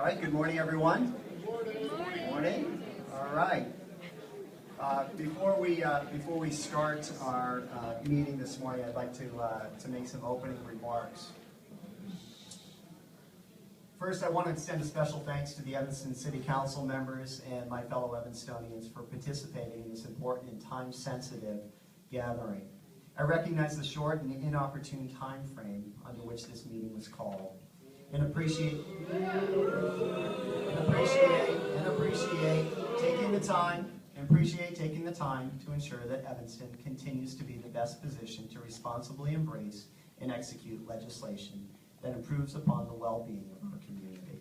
right, good morning, everyone. Good morning. All right. Before we start our meeting this morning, I'd like to make some opening remarks. First, I want to extend a special thanks to the Evanston City Council members and my fellow Evanstonians for participating in this important and time-sensitive gathering. I recognize the short and inopportune time frame under which this meeting was called, and appreciate taking the time to ensure that Evanston continues to be the best position to responsibly embrace and execute legislation that improves upon the well-being of our community.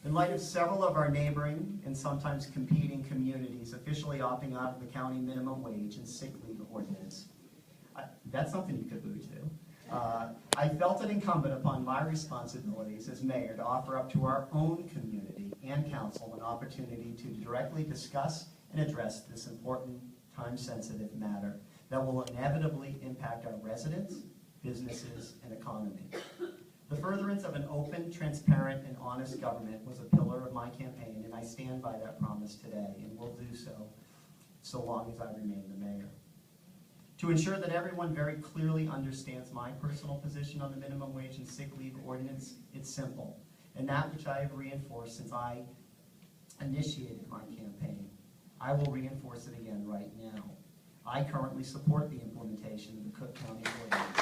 In light of several of our neighboring and sometimes competing communities officially opting out of the county minimum wage and sick leave ordinance, that's something you could boo to. I felt it incumbent upon my responsibilities as mayor to offer up to our own community and council an opportunity to directly discuss and address this important, time-sensitive matter that will inevitably impact our residents, businesses, and economy. The furtherance of an open, transparent, and honest government was a pillar of my campaign, and I stand by that promise today, and will do so long as I remain the mayor. To ensure that everyone very clearly understands my personal position on the minimum wage and sick leave ordinance, it's simple, and that which I have reinforced since I initiated my campaign. I will reinforce it again right now. I currently support the implementation of the Cook County ordinance.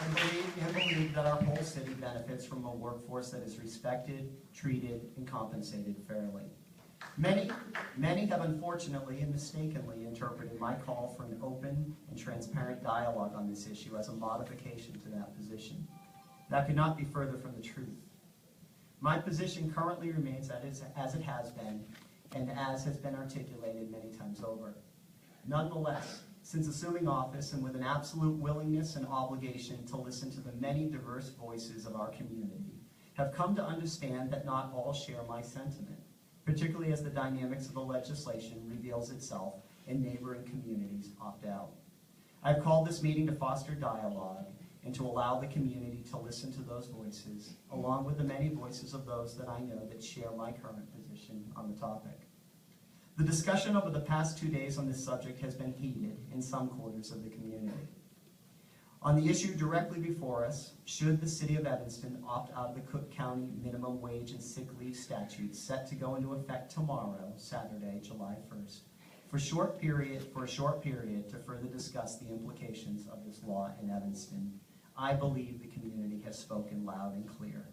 And believe that our whole city benefits from a workforce that is respected, treated, and compensated fairly. Many have unfortunately and mistakenly interpreted my call for an open and transparent dialogue on this issue as a modification to that position. That could not be further from the truth. My position currently remains as it has been, and as has been articulated many times over. Nonetheless, since assuming office and with an absolute willingness and obligation to listen to the many diverse voices of our community, have come to understand that not all share my sentiment, particularly as the dynamics of the legislation reveals itself and neighboring communities opt out. I've called this meeting to foster dialogue and to allow the community to listen to those voices, along with the many voices of those that I know that share my current position on the topic. The discussion over the past 2 days on this subject has been heated in some quarters of the community. On the issue directly before us, should the city of Evanston opt out of the Cook County minimum wage and sick leave statute set to go into effect tomorrow, Saturday, July 1st, for a short period to further discuss the implications of this law in Evanston, I believe the community has spoken loud and clear.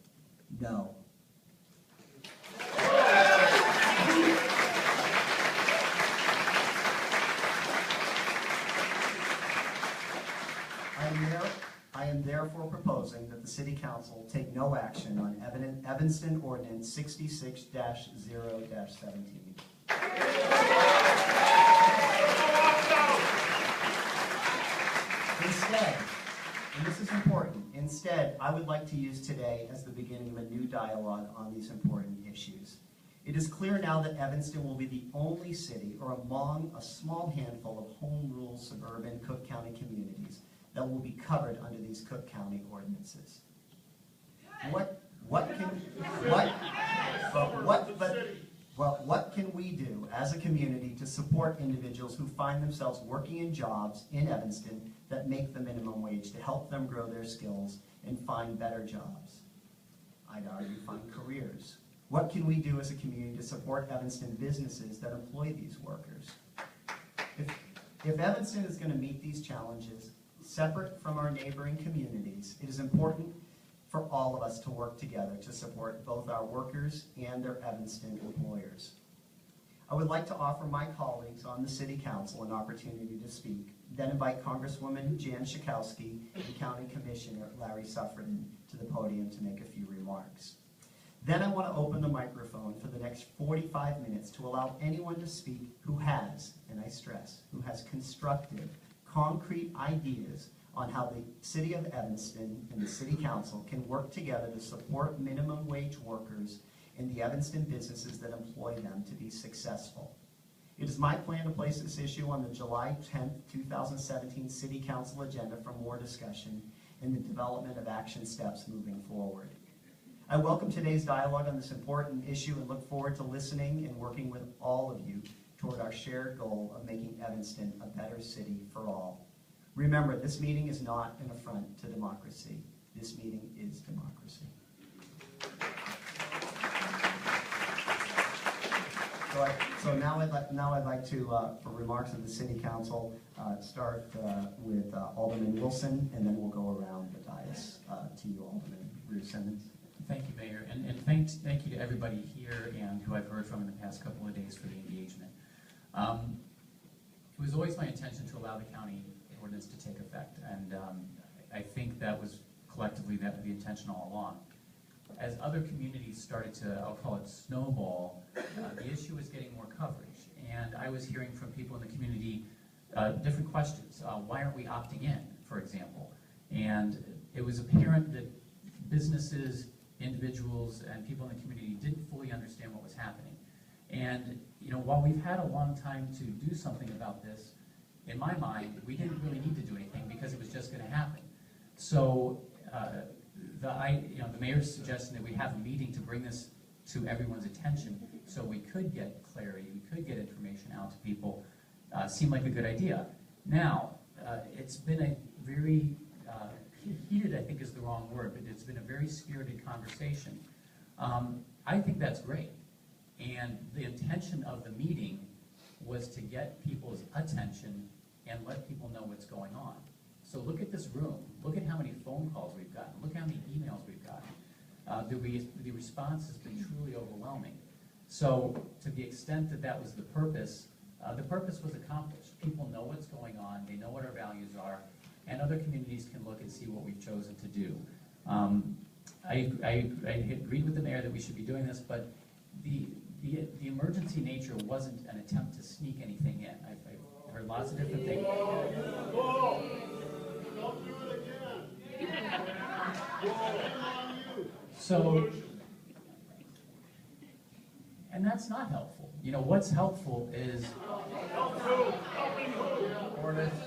No. I am therefore proposing that the City Council take no action on Evanston Ordinance 66-0-17. Instead, and this is important, I would like to use today as the beginning of a new dialogue on these important issues. It is clear now that Evanston will be the only city or among a small handful of home rule suburban Cook County communities that will be covered under these Cook County ordinances. What can we do as a community to support individuals who find themselves working in jobs in Evanston that make the minimum wage to help them grow their skills and find better jobs? I'd argue find careers. What can we do as a community to support Evanston businesses that employ these workers? If Evanston is going to meet these challenges, separate from our neighboring communities, it is important for all of us to work together to support both our workers and their Evanston employers. I would like to offer my colleagues on the City Council an opportunity to speak, then invite Congresswoman Jan Schakowsky and County Commissioner Larry Suffredin to the podium to make a few remarks. Then I want to open the microphone for the next 45 minutes to allow anyone to speak who has, and I stress, who has constructive, concrete ideas on how the City of Evanston and the City Council can work together to support minimum wage workers and the Evanston businesses that employ them to be successful. It is my plan to place this issue on the July 10th, 2017 City Council agenda for more discussion and the development of action steps moving forward. I welcome today's dialogue on this important issue and look forward to listening and working with all of you toward our shared goal of making Evanston a better city for all. Remember, this meeting is not an affront to democracy. This meeting is democracy. So now I'd like to, for remarks of the City Council, start with Alderman Wilson, and then we'll go around the dais to you, Alderman Simmons. Thank you, Mayor, and thank you to everybody here and who I've heard from in the past couple of days for the engagement. It was always my intention to allow the county ordinance to take effect, and I think that was collectively the intention all along. As other communities started to, I'll call it snowball, the issue was getting more coverage, and I was hearing from people in the community different questions. Why aren't we opting in, for example? And it was apparent that businesses, individuals, and people in the community didn't fully understand what was happening. And while we've had a long time to do something about this, in my mind, we didn't really need to do anything because it was just going to happen. So the mayor's suggesting that we have a meeting to bring this to everyone's attention so we could get clarity, we could get information out to people, seemed like a good idea. Now, it's been a very heated, I think is the wrong word, but it's been a very spirited conversation. I think that's great. And the intention of the meeting was to get people's attention and let people know what's going on. So look at this room. Look at how many phone calls we've gotten. Look how many emails we've gotten. The response has been truly overwhelming. So to the extent that that was the purpose was accomplished. People know what's going on. They know what our values are. And other communities can look and see what we've chosen to do. I agreed with the mayor that we should be doing this, but the emergency nature wasn't an attempt to sneak anything in. I've heard lots of different things. Don't do it again. So, and that's not helpful. What's helpful is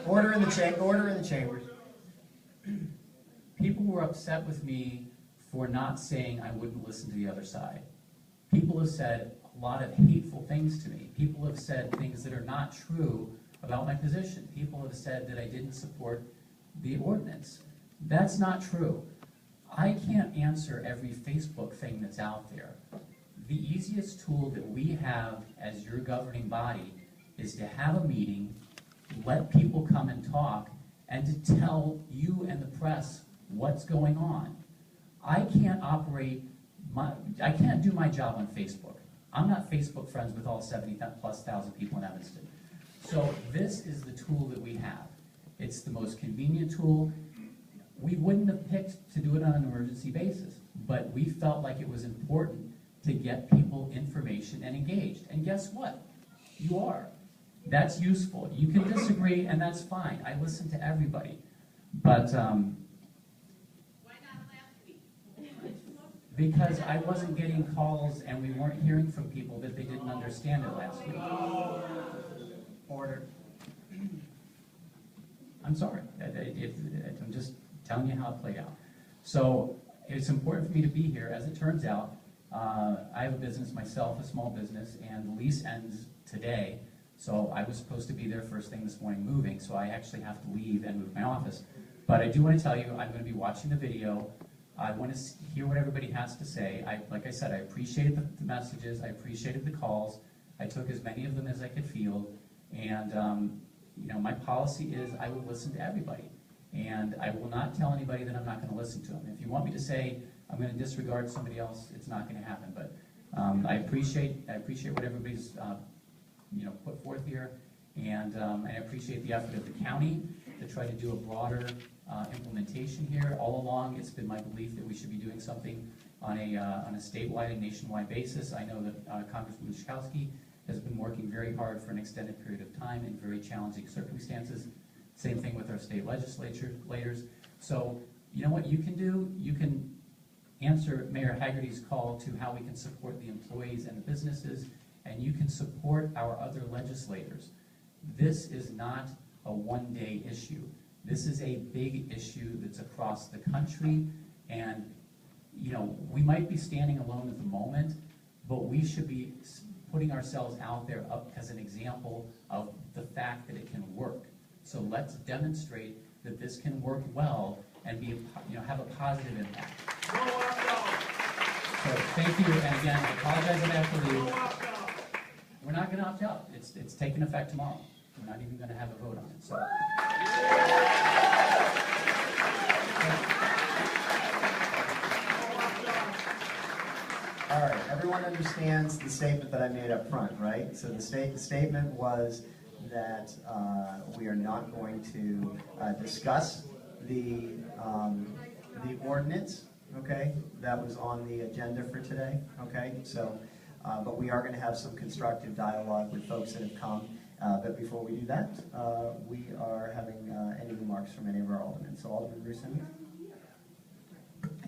Order in the chambers. People were upset with me for not saying I wouldn't listen to the other side. People have said a lot of hateful things to me. People have said things that are not true about my position. People have said that I didn't support the ordinance. That's not true. I can't answer every Facebook thing that's out there. The easiest tool that we have as your governing body is to have a meeting, let people come and talk, and to tell you and the press what's going on. I can't do my job on Facebook. I'm not Facebook friends with all 70,000+ people in Evanston. So this is the tool that we have. It's the most convenient tool. We wouldn't have picked to do it on an emergency basis, but we felt like it was important to get people information and engaged. And guess what? You are. That's useful. You can disagree, and that's fine. I listen to everybody. But why not last week? Because I wasn't getting calls and we weren't hearing from people that they didn't understand it last week. Order. I'm sorry. I'm just telling you how it played out. So it's important for me to be here. As it turns out, I have a business myself, a small business, and the lease ends today. So I was supposed to be there first thing this morning moving, so I actually have to leave and move my office. But I do want to tell you, I'm going to be watching the video. I want to hear what everybody has to say. Like I said, I appreciated the messages. I appreciated the calls. I took as many of them as I could field. And my policy is I will listen to everybody. And I will not tell anybody that I'm not going to listen to them. If you want me to say I'm going to disregard somebody else, it's not going to happen. But I appreciate what everybody's put forth here, and I appreciate the effort of the county to try to do a broader implementation here. All along, it's been my belief that we should be doing something on a statewide and nationwide basis. I know that Congressman Schkowsky has been working very hard for an extended period of time in very challenging circumstances. Same thing with our state legislators. So, you know what you can do? You can answer Mayor Hagerty's call to how we can support the employees and the businesses, and you can support our other legislators. This is not a one-day issue. This is a big issue that's across the country, and we might be standing alone at the moment, but we should be putting ourselves out there up as an example of the fact that it can work. So let's demonstrate that this can work well and be, have a positive impact. So thank you, and again, I apologize that I have to leave. We're not going to opt out. It's taking effect tomorrow. We're not even going to have a vote on it. So. All right, everyone understands the statement that I made up front, right? So the statement was that we are not going to discuss the ordinance, okay? That was on the agenda for today, okay? So, but we are going to have some constructive dialogue with folks that have come. But before we do that, we are having any remarks from any of our aldermen. So Alderman Bruce Henry.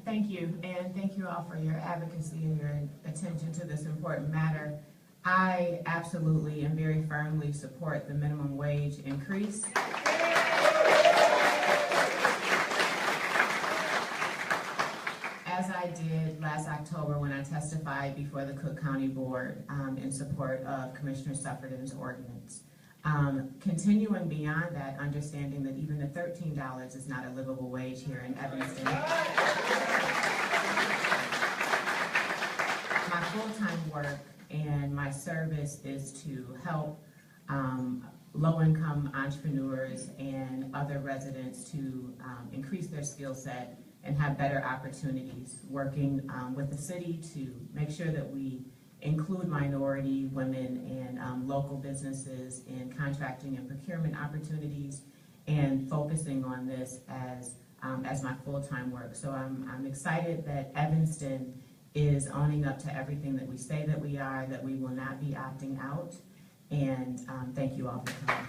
Thank you, and thank you all for your advocacy and your attention to this important matter. I absolutely and very firmly support the minimum wage increase. As I did last October when I testified before the Cook County Board in support of Commissioner Sufferton's ordinance. Continuing beyond that, understanding that even the $13 is not a livable wage here in Evanston. My full-time work and my service is to help low-income entrepreneurs and other residents to increase their skill set and have better opportunities, working with the city to make sure that we include minority, women, and local businesses in contracting and procurement opportunities, and focusing on this as my full-time work. So I'm excited that Evanston is owning up to everything that we say that we are, that we will not be opting out, and thank you all for coming.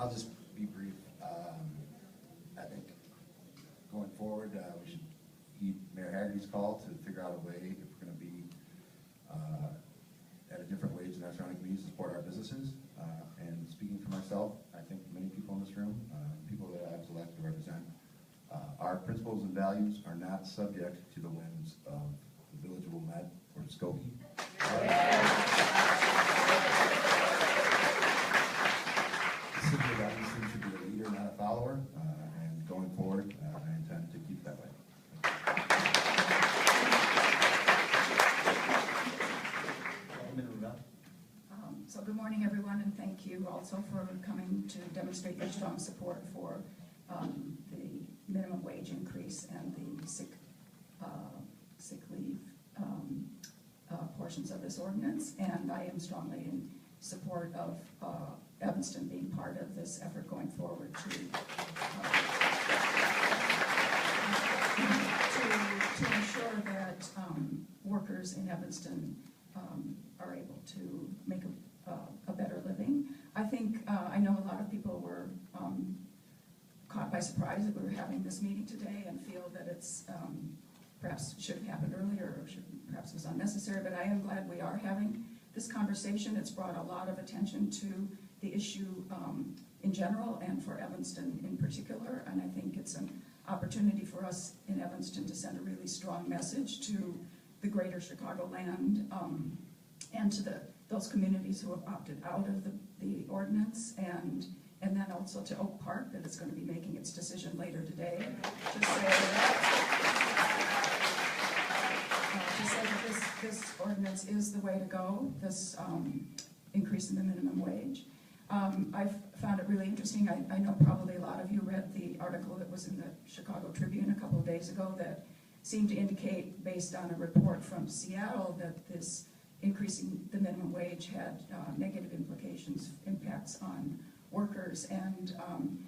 I'll just be brief. I think going forward, we should heed Mayor Hagerty's call to figure out a way, if we're going to be at a different wage in our surrounding communities, to support our businesses. And speaking for myself, I think many people in this room, people that I was elected to represent, our principles and values are not subject to the whims of the Village of Wilmette or Skokie. The city of Evanston should be a leader, not a follower, and going forward, I intend to keep that way. So good morning, everyone, and thank you also for coming to demonstrate your strong support for the minimum wage increase and the sick leave portions of this ordinance. And I am strongly in support of Evanston being part of this effort going forward to ensure that workers in Evanston are able to make a better living. I think, I know a lot of people were caught by surprise that we were having this meeting today and feel that it's perhaps should have happened earlier or perhaps was unnecessary, but I am glad we are having this conversation. It's brought a lot of attention to the issue in general and for Evanston in particular, and I think it's an opportunity for us in Evanston to send a really strong message to the greater Chicagoland and to those communities who have opted out of the ordinance, and then also to Oak Park, that it's going to be making its decision later today, to say that this ordinance is the way to go, this increase in the minimum wage. I've found it really interesting. I know probably a lot of you read the article that was in the Chicago Tribune a couple of days ago that seemed to indicate, based on a report from Seattle, that this increasing the minimum wage had negative impacts on workers, and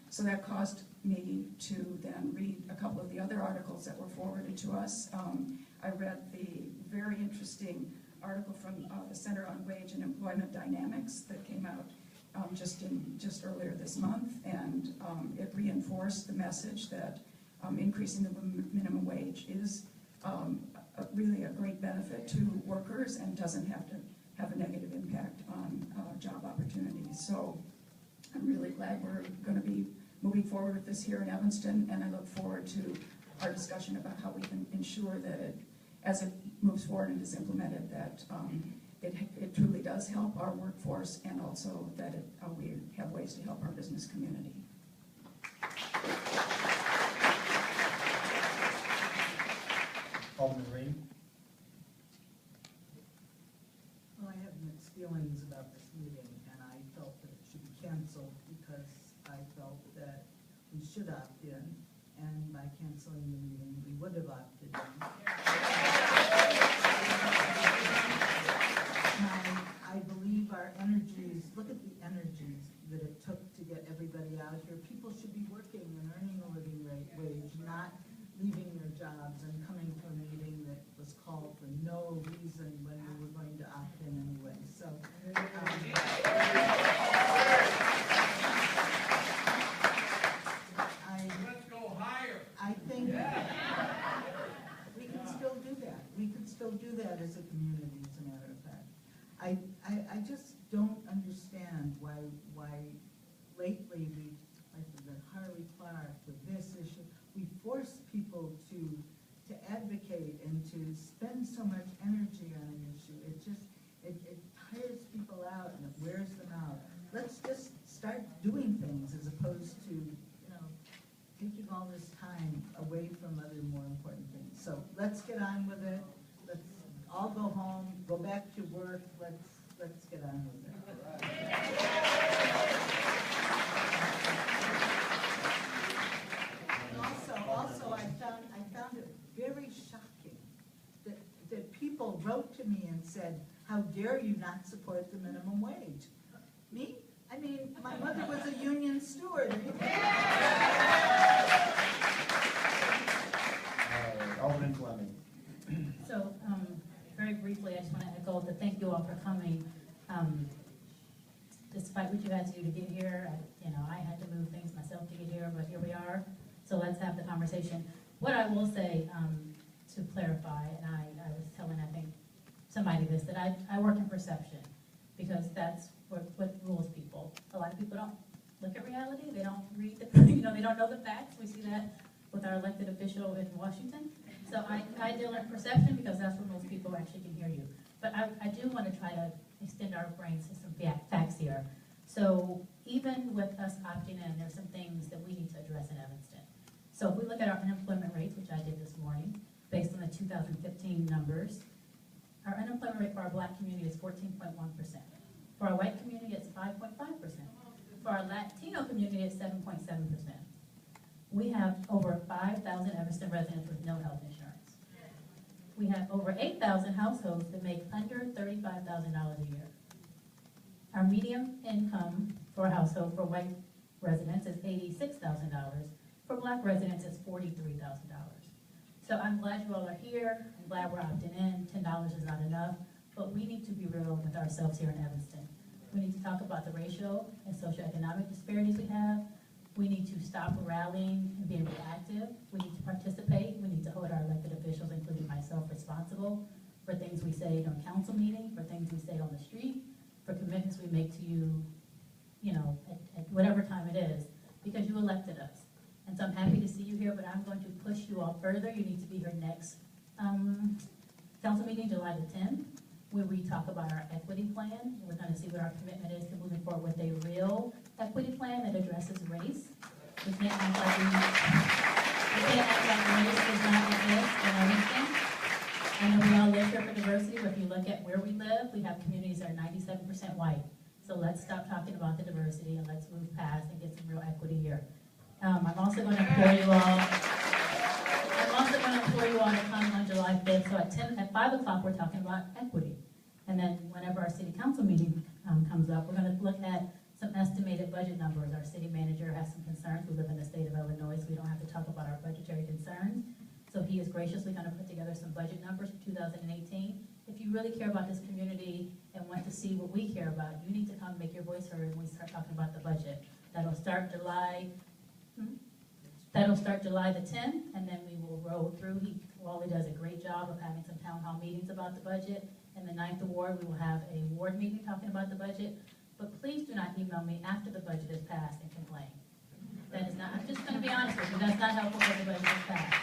so that caused me to then read a couple of the other articles that were forwarded to us. I read the very interesting article from the Center on Wage and Employment Dynamics that came out just earlier this month, and it reinforced the message that increasing the minimum wage is really a great benefit to workers and doesn't have to have a negative impact on job opportunities. So I'm really glad we're going to be moving forward with this here in Evanston, and I look forward to our discussion about how we can ensure that it, as it moves forward and is implemented, that it truly does help our workforce, and also that we have ways to help our business community. Alderman Reed? Well, I have mixed feelings about this meeting, and I felt that it should be canceled because I felt that we should opt in, and by canceling the meeting, we would have opted in. I believe our energies, look at the energies that it took to get everybody out here. People should be working and earning a living wage, not leaving their jobs and coming to a meeting that was called for no reason when we were going to opt in anyway. So, Let's go higher. I think we can still do that. We could still do that as a community, as a matter of fact. I just don't understand why lately we, like the Harley Clark, with this issue, we force people to advocate and to spend so much energy on an issue. It tires people out and it wears them out. Let's just start doing things as opposed to, taking all this time away from other more important things. So let's get on with it. Let's all go home, go back to work. Let's get on with it. Also, I found it very shocking that people wrote to me and said, "How dare you not support the minimum wage?" Me? I mean, my mother was a union steward. Alderman Fleming. So, very briefly, I just want to echo to thank you all for coming. Despite what you had to do to get here, I had to move things myself to get here, but here we are. So let's have the conversation. What I will say, to clarify, and I was telling, I think, somebody this, that I work in perception, because that's what rules people. A lot of people don't look at reality. They don't read they don't know the facts. We see that with our elected official in Washington. So I deal in perception because that's where most people actually can hear you. But I do want to try to extend our brains to some facts here. So even with us opting in, there's some things that we need to address in Evanston. So if we look at our unemployment rates, which I did this morning, based on the 2015 numbers, our unemployment rate for our Black community is 14.1%. For our white community, it's 5.5%. For our Latino community, it's 7.7%. We have over 5,000 Evanston residents with no health insurance. We have over 8,000 households that make under $35,000 a year. Our median income for a household for white residents is $86,000. For Black residents, it's $43,000. So I'm glad you all are here. I'm glad we're opting in. $10 is not enough, but we need to be real with ourselves here in Evanston. We need to talk about the racial and socioeconomic disparities we have. We need to stop rallying and being reactive. We need to participate. We need to hold our elected officials, including myself, responsible for things we say in council meeting, for things we say on the street, for commitments we make to you, at whatever time it is, because you elected us. And so I'm happy to see you here, but I'm going to push you all further. You need to be here next council meeting, July the 10th, where we talk about our equity plan. We're going to see what our commitment is to moving forward with a real equity plan that addresses race. We can't act like race does not exist in Evanston. I know we all live here for diversity, but if you look at where we live, we have communities that are 97% white. So let's stop talking about the diversity and let's move past and get some real equity here. I'm also going to implore you all. To come on July 5th. So at 5 o'clock, we're talking about equity. And then whenever our city council meeting comes up, we're going to look at some estimated budget numbers. Our city manager has some concerns. We live in the state of Illinois, so we don't have to talk about our budgetary concerns. So he is graciously going to put together some budget numbers for 2018. If you really care about this community and want to see what we care about, you need to come make your voice heard when we start talking about the budget. That'll start July the 10th, and then we will roll through. Wally does a great job of having some town hall meetings about the budget, In the 9th ward, we will have a ward meeting talking about the budget, but please do not email me after the budget is passed and complain. That is not, I'm just gonna be honest with you, that's not helpful when the budget is passed.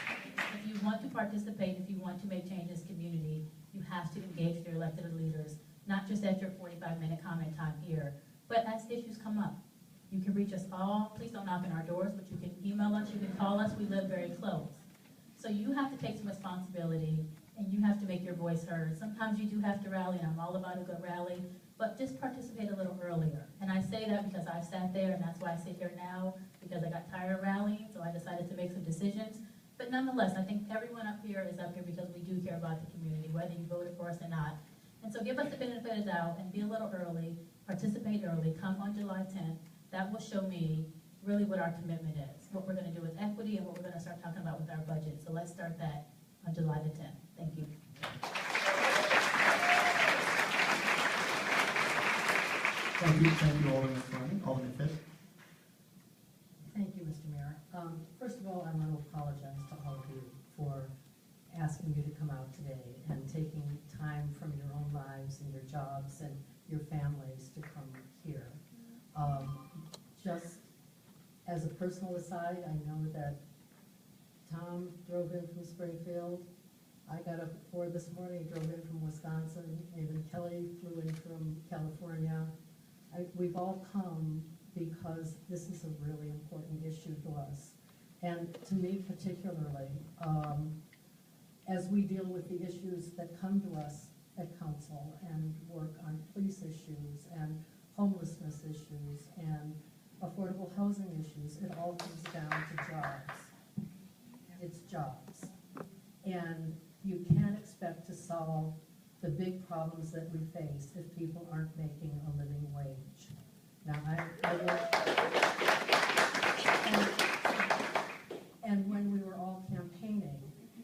If you want to participate, if you want to make changes in community, you have to engage your elected leaders, not just at your 45-minute comment time here, but as issues come up. You can reach us all. Please don't knock on our doors, but you can email us, you can call us. We live very close. So you have to take some responsibility, and you have to make your voice heard. Sometimes you do have to rally, and I'm all about a good rally, but just participate a little earlier. And I say that because I sat there, and that's why I sit here now, because I got tired of rallying, so I decided to make some decisions. But nonetheless, I think everyone up here is up here because we do care about the community, whether you voted for us or not. And so give us the benefit of the doubt and be a little early, participate early, come on July 10th. That will show me really what our commitment is, what we're gonna do with equity and what we're gonna start talking about with our budget. So let's start that on July the 10th. Thank you. Thank you, Alderman Fleming. Alderman Fish. Thank you, Mr. Mayor. First of all, I want to apologize to all of you for asking you to come out today and taking time from your own lives and your jobs and your families to come here. Just as a personal aside, I know that Tom drove in from Springfield. I got up at 4 this morning, drove in from Wisconsin. Even Kelly flew in from California. We've all come because this is a really important issue to us. And to me particularly, as we deal with the issues that come to us at council and work on police issues and homelessness issues and affordable housing issues, it all comes down to jobs. It's jobs. And you can't expect to solve the big problems that we face if people aren't making a living wage. Now, and when we were all campaigning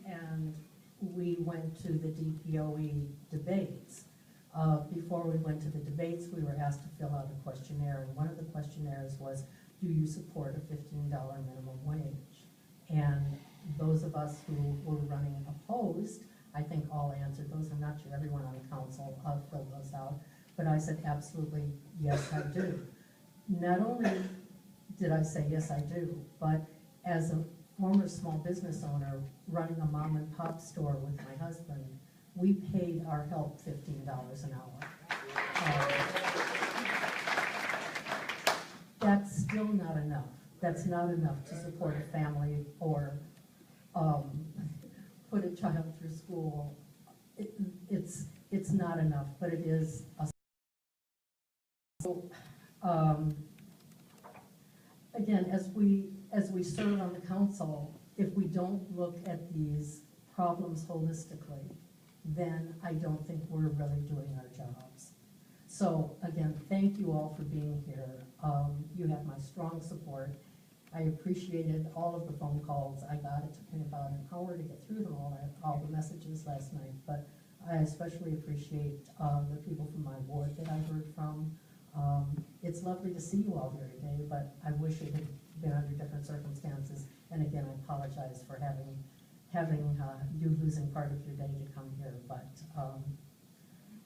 and we went to the DPOE debates, before we went to the debates, we were asked to fill out a questionnaire, and one of the questionnaires was, do you support a $15 minimum wage? And those of us who were running opposed, I think all answered those. I'm not sure everyone on the council filled those out, but I said absolutely, yes, I do. Not only did I say yes, I do, but as a former small business owner running a mom and pop store with my husband, we paid our help $15 an hour. That's still not enough. That's not enough to support a family or put a child through school. It's not enough, but it is a again, as we serve on the council, if we don't look at these problems holistically, then I don't think we're really doing our jobs. So again, thank you all for being here. You have my strong support. I appreciated all of the phone calls I got. It took me about an hour to get through them all the messages last night, but I especially appreciate the people from my ward that I heard from. It's lovely to see you all here today, but I wish it had been under different circumstances. And again, I apologize for having you losing part of your day to come here, but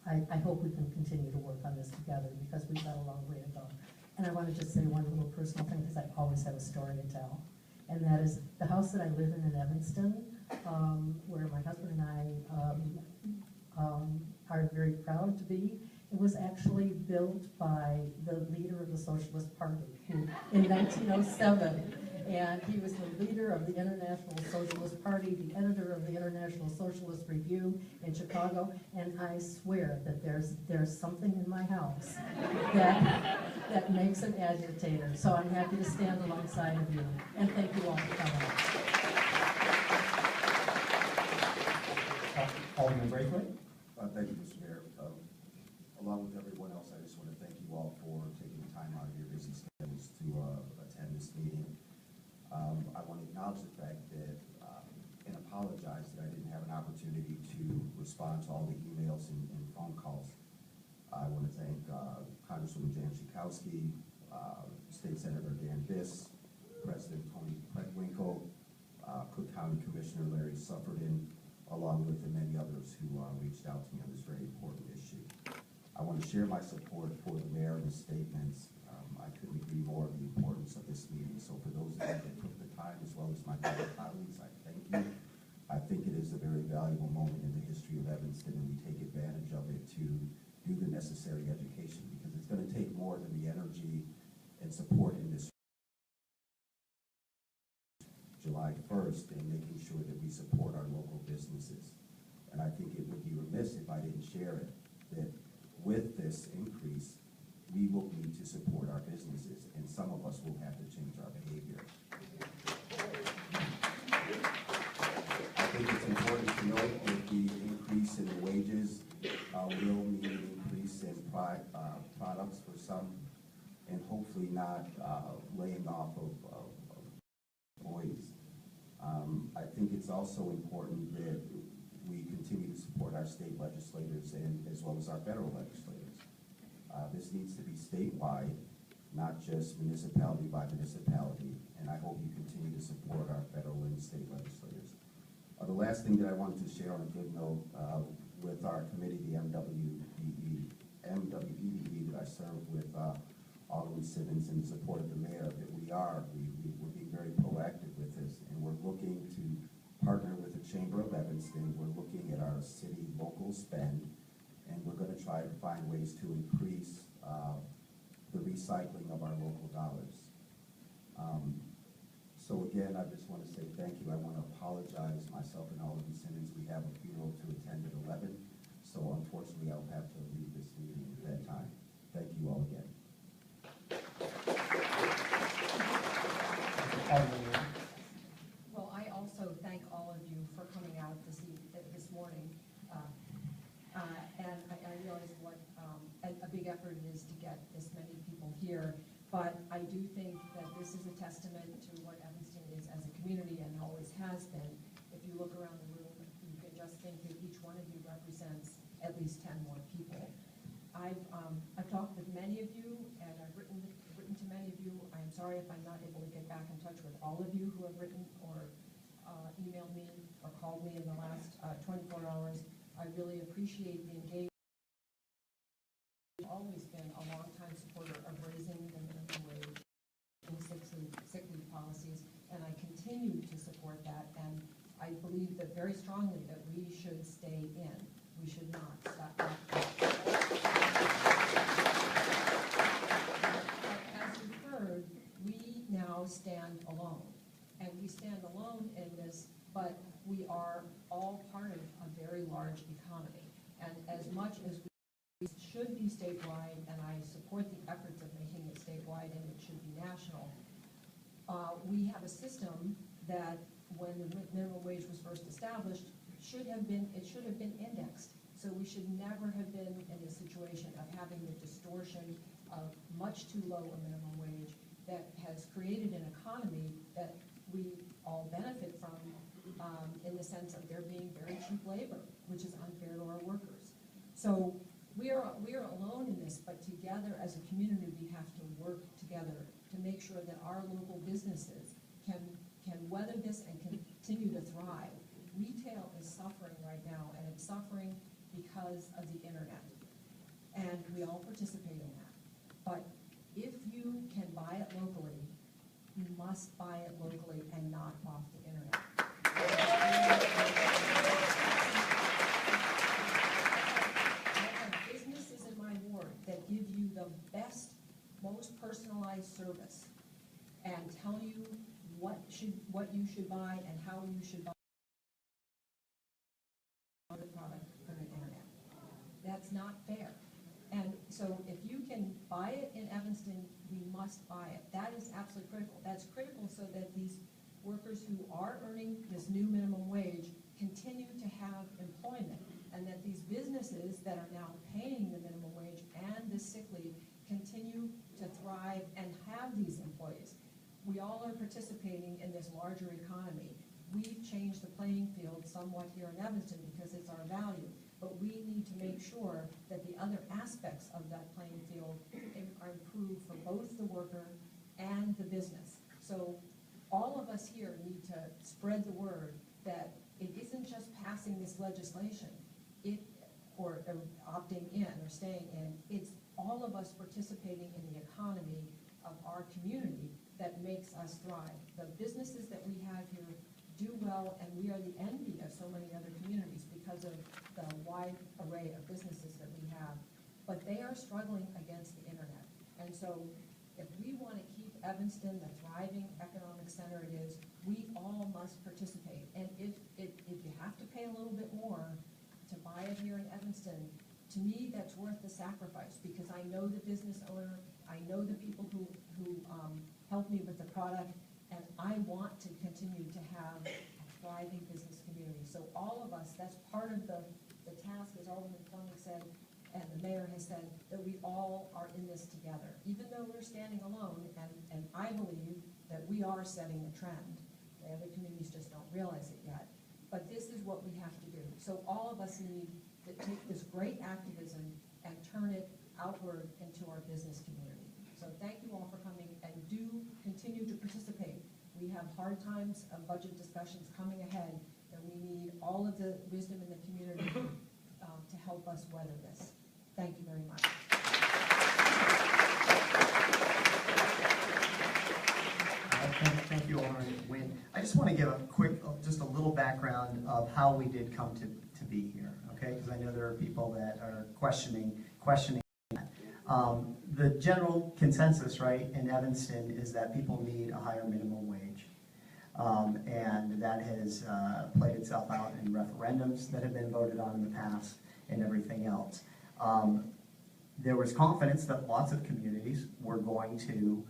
I hope we can continue to work on this together because we've got a long way to go. And I want to just say one little personal thing because I always have a story to tell. And that is the house that I live in Evanston, where my husband and I are very proud to be. It was actually built by the leader of the Socialist Party in 1907. And he was the leader of the International Socialist Party, the editor of the International Socialist Review in Chicago, and I swear that there's something in my house that makes an agitator. So I'm happy to stand alongside of you, and thank you all for coming. Alderman Braithwaite. Thank you, Mr. Mayor. Along with everyone else, I just want to thank you all for taking time out of your busy schedules to attend this meeting. I want to acknowledge the fact that and apologize that I didn't have an opportunity to respond to all the emails and phone calls. I want to thank Congresswoman Jan Schakowsky, State Senator Dan Biss, President Tony Winkle, Cook County Commissioner Larry Suffredin, along with the many others who reached out to me on this very important issue. I want to share my support for the mayor and his statements. I couldn't agree more of the importance of this meeting. So for those of you that took the time, as well as my fellow colleagues, I thank you. I think it is a very valuable moment in the history of Evanston, and we take advantage of it to do the necessary education, because it's going to take more than the energy and support in this July 1st in making sure that we support our local businesses. And I think it would be remiss if I didn't share it, that with this increase, we will need to support our businesses, and some of us will have to change our behavior. I think it's important to note that the increase in the wages will mean an increase in products for some, and hopefully not laying off of employees. I think it's also important that we continue to support our state legislators and as well as our federal legislators. This needs to be statewide, not just municipality by municipality, and I hope you continue to support our federal and state legislators. The last thing that I wanted to share on a good note with our committee, the MWEDE that I serve with Alderman Simmons in support of the mayor, that we're being very proactive with this, and we're looking to partner with the Chamber of Evanston. We're looking at our city local spend, and we're going to try to find ways to increase the recycling of our local dollars. So again, I just want to say thank you. I want to apologize, myself and Alderman Simmons. We have a funeral to attend at 11, so unfortunately I'll have to leave this meeting at that time. Thank you all again. Well, I also thank all of you for coming out this morning. And I realize what a big effort it is to get this many people here. But I do think that this is a testament to what Evanston is as a community and always has been. If you look around the room, you can just think that each one of you represents at least 10 more people. I've talked with many of you, and I've written to many of you. I'm sorry if I'm not able to get back in touch with all of you who have written or emailed me or called me in the last 24 hours. I really appreciate the engagement. I've always been a longtime supporter of raising the minimum wage and sick leave policies, and I continue to support that. And I believe that very strongly that we should stay in. We should not stop. As you've heard, we now stand alone, and we stand alone in this, but we are all part of a very large economy. And as much as we should be statewide, and I support the efforts of making it statewide, and it should be national, we have a system that, when the minimum wage was first established, it should have been indexed. So we should never have been in the situation of having the distortion of much too low a minimum wage that has created an economy that we all benefit from, in the sense of there being very cheap labor, which is unfair to our workers. So we are alone in this, but together as a community, we have to work together to make sure that our local businesses can weather this and continue to thrive. Retail is suffering right now, and it's suffering because of the internet. And we all participate in that. But if you can buy it locally, you must buy it locally and not off the internet. I have businesses in my ward that give you the best, most personalized service and tell you what you should buy and how you should buy the product from the internet. That's not fair. And so if you can buy it in Evanston, we must buy it. That is absolutely critical. That's critical so that these workers who are earning this new minimum wage continue to have employment, and that these businesses that are now paying the minimum wage and the sick leave continue to thrive and have these employees. We all are participating in this larger economy. We've changed the playing field somewhat here in Evanston because it's our value, but we need to make sure that the other aspects of that playing field are improved for both the worker and the business. So all of us here need to spread the word that it isn't just passing this legislation, or opting in or staying in, it's all of us participating in the economy of our community that makes us thrive. The businesses that we have here do well, and we are the envy of so many other communities because of the wide array of businesses that we have. But they are struggling against the internet. And so if we want to keep Evanston the thriving economic center it is, we all must participate. And if you have to pay a little bit more to buy it here in Evanston, to me, that's worth the sacrifice, because I know the business owner, I know the people who help me with the product, and I want to continue to have a thriving business community. So all of us, that's part of the task, as Alderman Fleming said, and the mayor has said, that we all are in this together. Even though we're standing alone, and I believe that we are setting a trend. The other communities just don't realize it yet. But this is what we have to do. So all of us need to take this great activism and turn it outward into our business community. So thank you all for coming, and do continue to participate. We have hard times of budget discussions coming ahead, and we need all of the wisdom in the community to help us weather this. Thank you very much. Thank you, Alderman Nguyen. I just want to give a quick, just a little background of how we did come to be here, okay? Because I know there are people that are questioning that. The general consensus, right, in Evanston is that people need a higher minimum wage. And that has played itself out in referendums that have been voted on in the past and everything else. There was confidence that lots of communities were going to,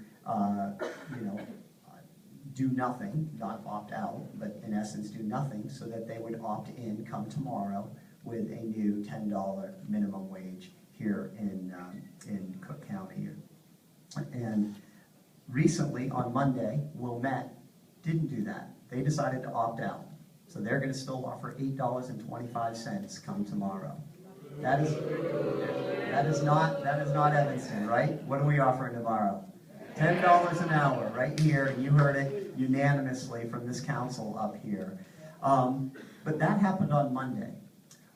do nothing, not opt out, but in essence do nothing, so that they would opt in come tomorrow with a new $10 minimum wage here in Cook County. And recently, on Monday, Wilmette didn't do that. They decided to opt out. So they're going to still offer $8.25 come tomorrow. That is not Evanston, right? What are we offering tomorrow? $10 an hour right here. You heard it unanimously from this council up here. But that happened on Monday.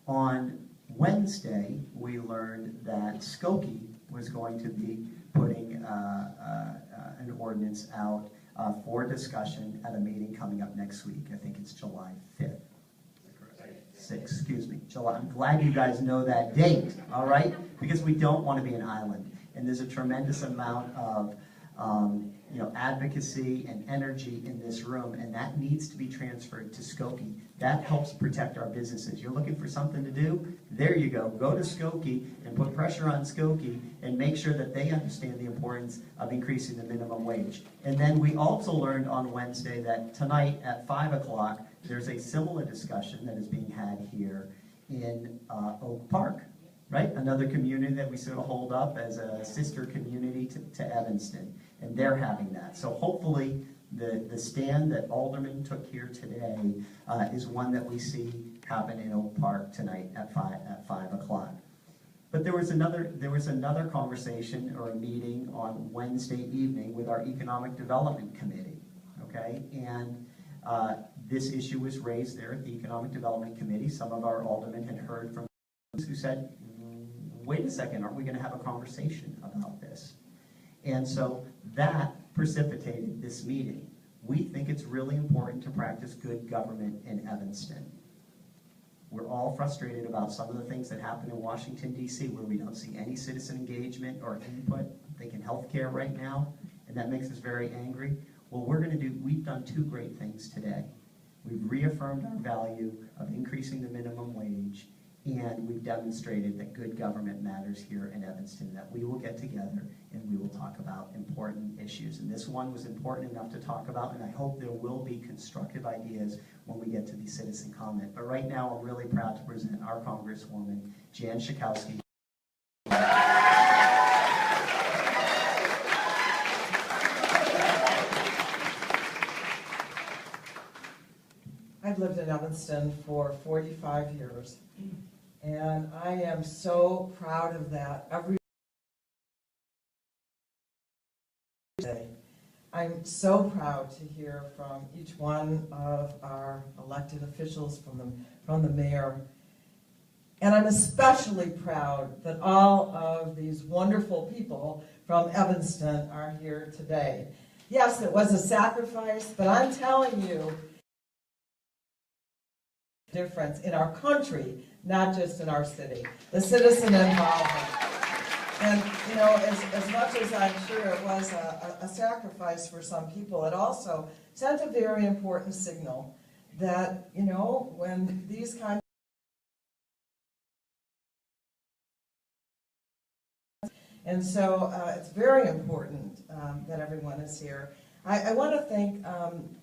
On Wednesday, we learned that Skokie was going to be putting an ordinance out for discussion at a meeting coming up next week. I think it's July 5th. 6th, excuse me. July. I'm glad you guys know that date, all right? Because we don't want to be an island. And there's a tremendous amount of advocacy and energy in this room, and that needs to be transferred to Skokie. That helps protect our businesses. You're looking for something to do? There you go. Go to Skokie and put pressure on Skokie and make sure that they understand the importance of increasing the minimum wage. And then we also learned on Wednesday that tonight at 5 o'clock, there's a similar discussion that is being had here in Oak Park, right? Another community that we sort of hold up as a sister community to Evanston, and they're having that. So hopefully the stand that Alderman took here today is one that we see happen in Oak Park tonight at 5 o'clock. But there was another conversation or a meeting on Wednesday evening with our Economic Development Committee, okay? And this issue was raised there at the Economic Development Committee. Some of our aldermen had heard from who said, wait a second, aren't we going to have a conversation about this? And so that precipitated this meeting. We think it's really important to practice good government in Evanston. We're all frustrated about some of the things that happen in Washington, D.C., where we don't see any citizen engagement or input. I'm thinking healthcare right now, and that makes us very angry. Well, we've done two great things today. We've reaffirmed our value of increasing the minimum wage, and we've demonstrated that good government matters here in Evanston, that we will get together and we will talk about important issues. And this one was important enough to talk about, and I hope there will be constructive ideas when we get to the citizen comment. But right now, I'm really proud to present our Congresswoman, Jan Schakowsky. I've lived in Evanston for 45 years, and I am so proud of that every day. I'm so proud to hear from each one of our elected officials, from the mayor. And I'm especially proud that all of these wonderful people from Evanston are here today. Yes, it was a sacrifice, but I'm telling you, difference in our country, not just in our city. The citizen involvement. And, you know, as much as I'm sure it was a sacrifice for some people, it also sent a very important signal that, you know, when these kinds and so it's very important that everyone is here. I want to thank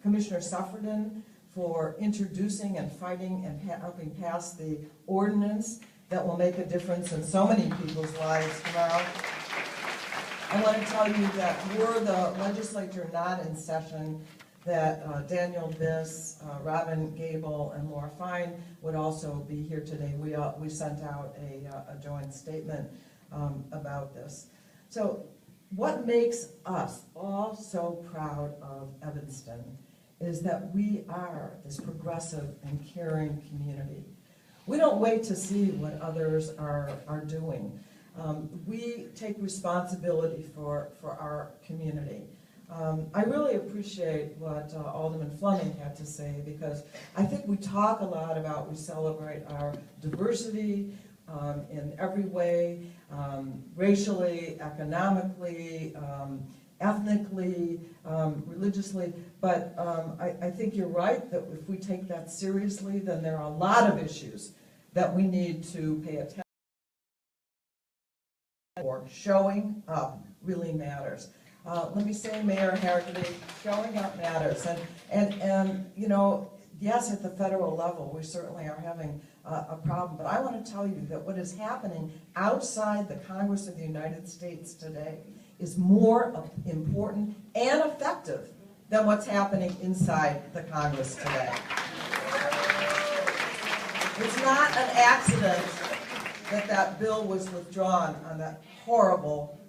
Commissioner Suffredin for introducing and fighting and helping pass the ordinance that will make a difference in so many people's lives tomorrow. I want to tell you that were the legislature not in session, that Daniel Biss, Robin Gable, and Laura Fine would also be here today. We sent out a joint statement about this. So what makes us all so proud of Evanston is that we are this progressive and caring community. We don't wait to see what others are doing. We take responsibility for our community. I really appreciate what Alderman Fleming had to say, because I think we talk a lot about, we celebrate our diversity in every way, racially, economically, ethnically, religiously, but I think you're right that if we take that seriously, then there are a lot of issues that we need to pay attention to. Or showing up really matters. Let me say, Mayor Hagerty, showing up matters. And you know, yes, at the federal level, we certainly are having a problem, but I want to tell you that what is happening outside the Congress of the United States today is more important and effective than what's happening inside the Congress today. It's not an accident that that bill was withdrawn on that horrible,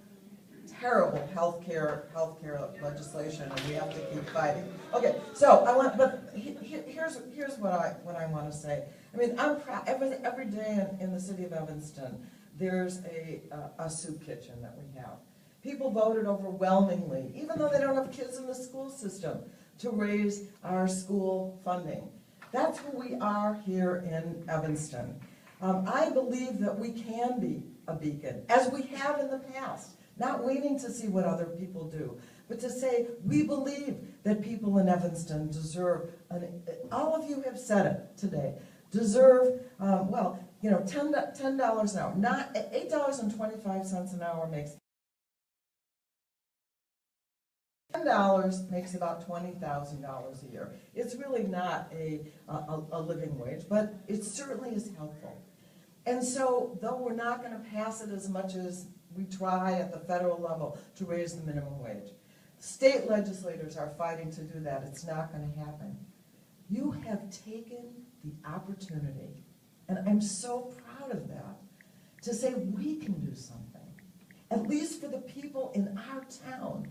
terrible healthcare legislation, and we have to keep fighting. Okay, so here's what I want to say. I mean, I'm proud. Every day in the city of Evanston, there's a soup kitchen that we have. People voted overwhelmingly, even though they don't have kids in the school system, to raise our school funding. That's who we are here in Evanston. I believe that we can be a beacon, as we have in the past, not waiting to see what other people do, but to say we believe that people in Evanston deserve, all of you have said it today, deserve, well, you know, $10 an hour, not $8.25 an hour makes $10 makes about $20,000 a year. It's really not a living wage, but it certainly is helpful. And so, though we're not going to pass it as much as we try at the federal level to raise the minimum wage, state legislators are fighting to do that. It's not going to happen. You have taken the opportunity, and I'm so proud of that, to say we can do something. At least for the people in our town,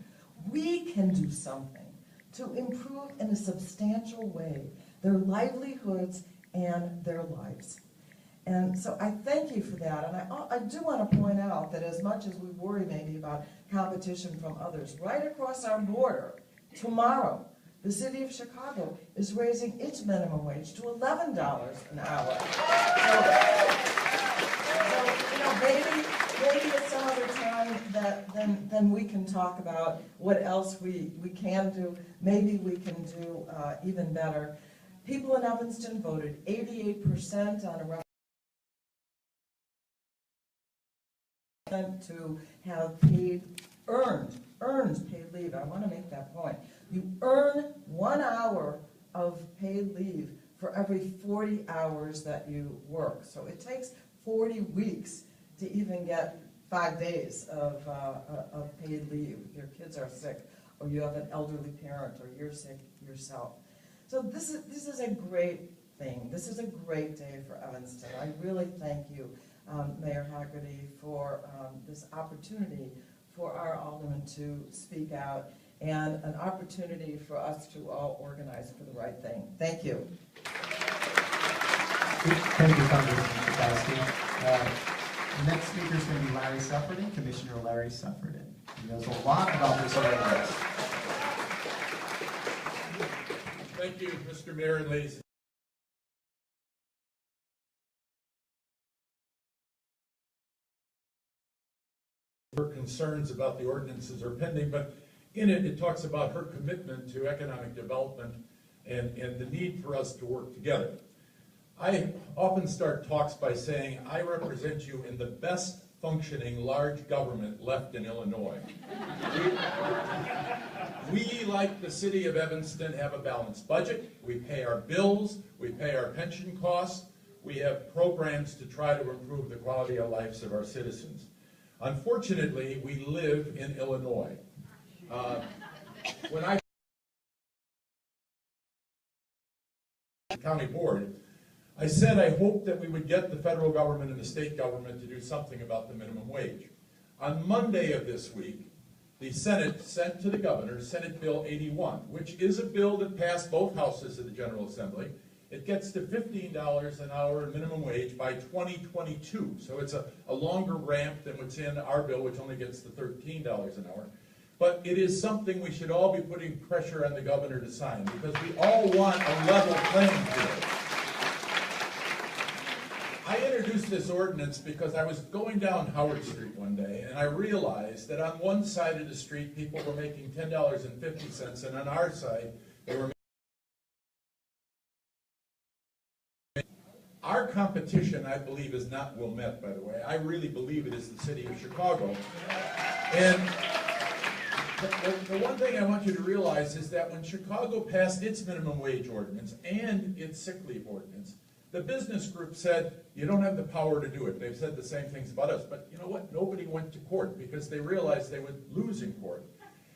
we can do something to improve in a substantial way their livelihoods and their lives. And so I thank you for that. And I do want to point out that as much as we worry maybe about competition from others, right across our border, tomorrow, the city of Chicago is raising its minimum wage to $11 an hour. So you know, maybe at some other time that then we can talk about what else we can do. Maybe we can do even better. People in Evanston voted 88% on a to have earned paid leave. I want to make that point. You earn 1 hour of paid leave for every 40 hours that you work. So it takes 40 weeks to even get 5 days of paid leave if your kids are sick, or you have an elderly parent, or you're sick yourself. So this is a great thing. This is a great day for Evanston. I really thank you, Mayor Hagerty, for this opportunity for our aldermen to speak out. and an opportunity for us to all organize for the right thing. Thank you. Thank you, Congressman Kukowski. The next speaker is going to be Larry Sufferton, Commissioner Larry Sufferton. He knows a lot about this ordinance. Thank you, Mr. Mayor and ladies. Her concerns about the ordinances are pending, but in it, it talks about her commitment to economic development and the need for us to work together. I often start talks by saying, I represent you in the best functioning large government left in Illinois. We, like the city of Evanston, have a balanced budget. We pay our bills, we pay our pension costs, we have programs to try to improve the quality of lives of our citizens. Unfortunately, we live in Illinois. When I county board, I said I hoped that we would get the federal government and the state government to do something about the minimum wage. On Monday of this week, the Senate sent to the governor Senate Bill 81, which is a bill that passed both houses of the General Assembly. It gets to $15 an hour in minimum wage by 2022. So it's a longer ramp than what's in our bill, which only gets to $13 an hour. But it is something we should all be putting pressure on the governor to sign, because we all want a level playing field. I introduced this ordinance because I was going down Howard Street one day, and I realized that on one side of the street, people were making $10.50, and on our side, they were making... Our competition, I believe, is not Wilmette, by the way. I really believe it is the city of Chicago. And the one thing I want you to realize is that when Chicago passed its minimum wage ordinance and its sick leave ordinance, the business group said, you don't have the power to do it. They've said the same things about us, but you know what? Nobody went to court because they realized they would lose in court.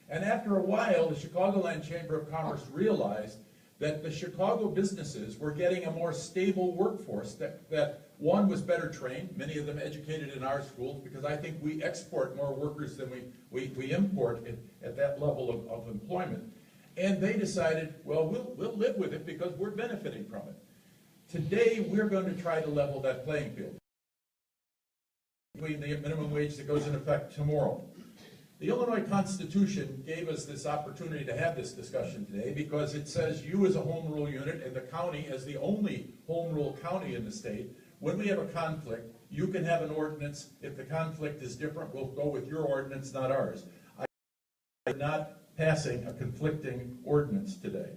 And after a while, the Chicagoland Chamber of Commerce realized that the Chicago businesses were getting a more stable workforce, that one was better trained, many of them educated in our schools, because I think we export more workers than we import at that level of employment. And they decided, well, we'll live with it because we're benefiting from it. Today, we're going to try to level that playing field between the minimum wage that goes in effect tomorrow. The Illinois Constitution gave us this opportunity to have this discussion today because it says you as a home rule unit and the county as the only home rule county in the state, when we have a conflict, you can have an ordinance. If the conflict is different, we'll go with your ordinance, not ours. I'm not passing a conflicting ordinance today.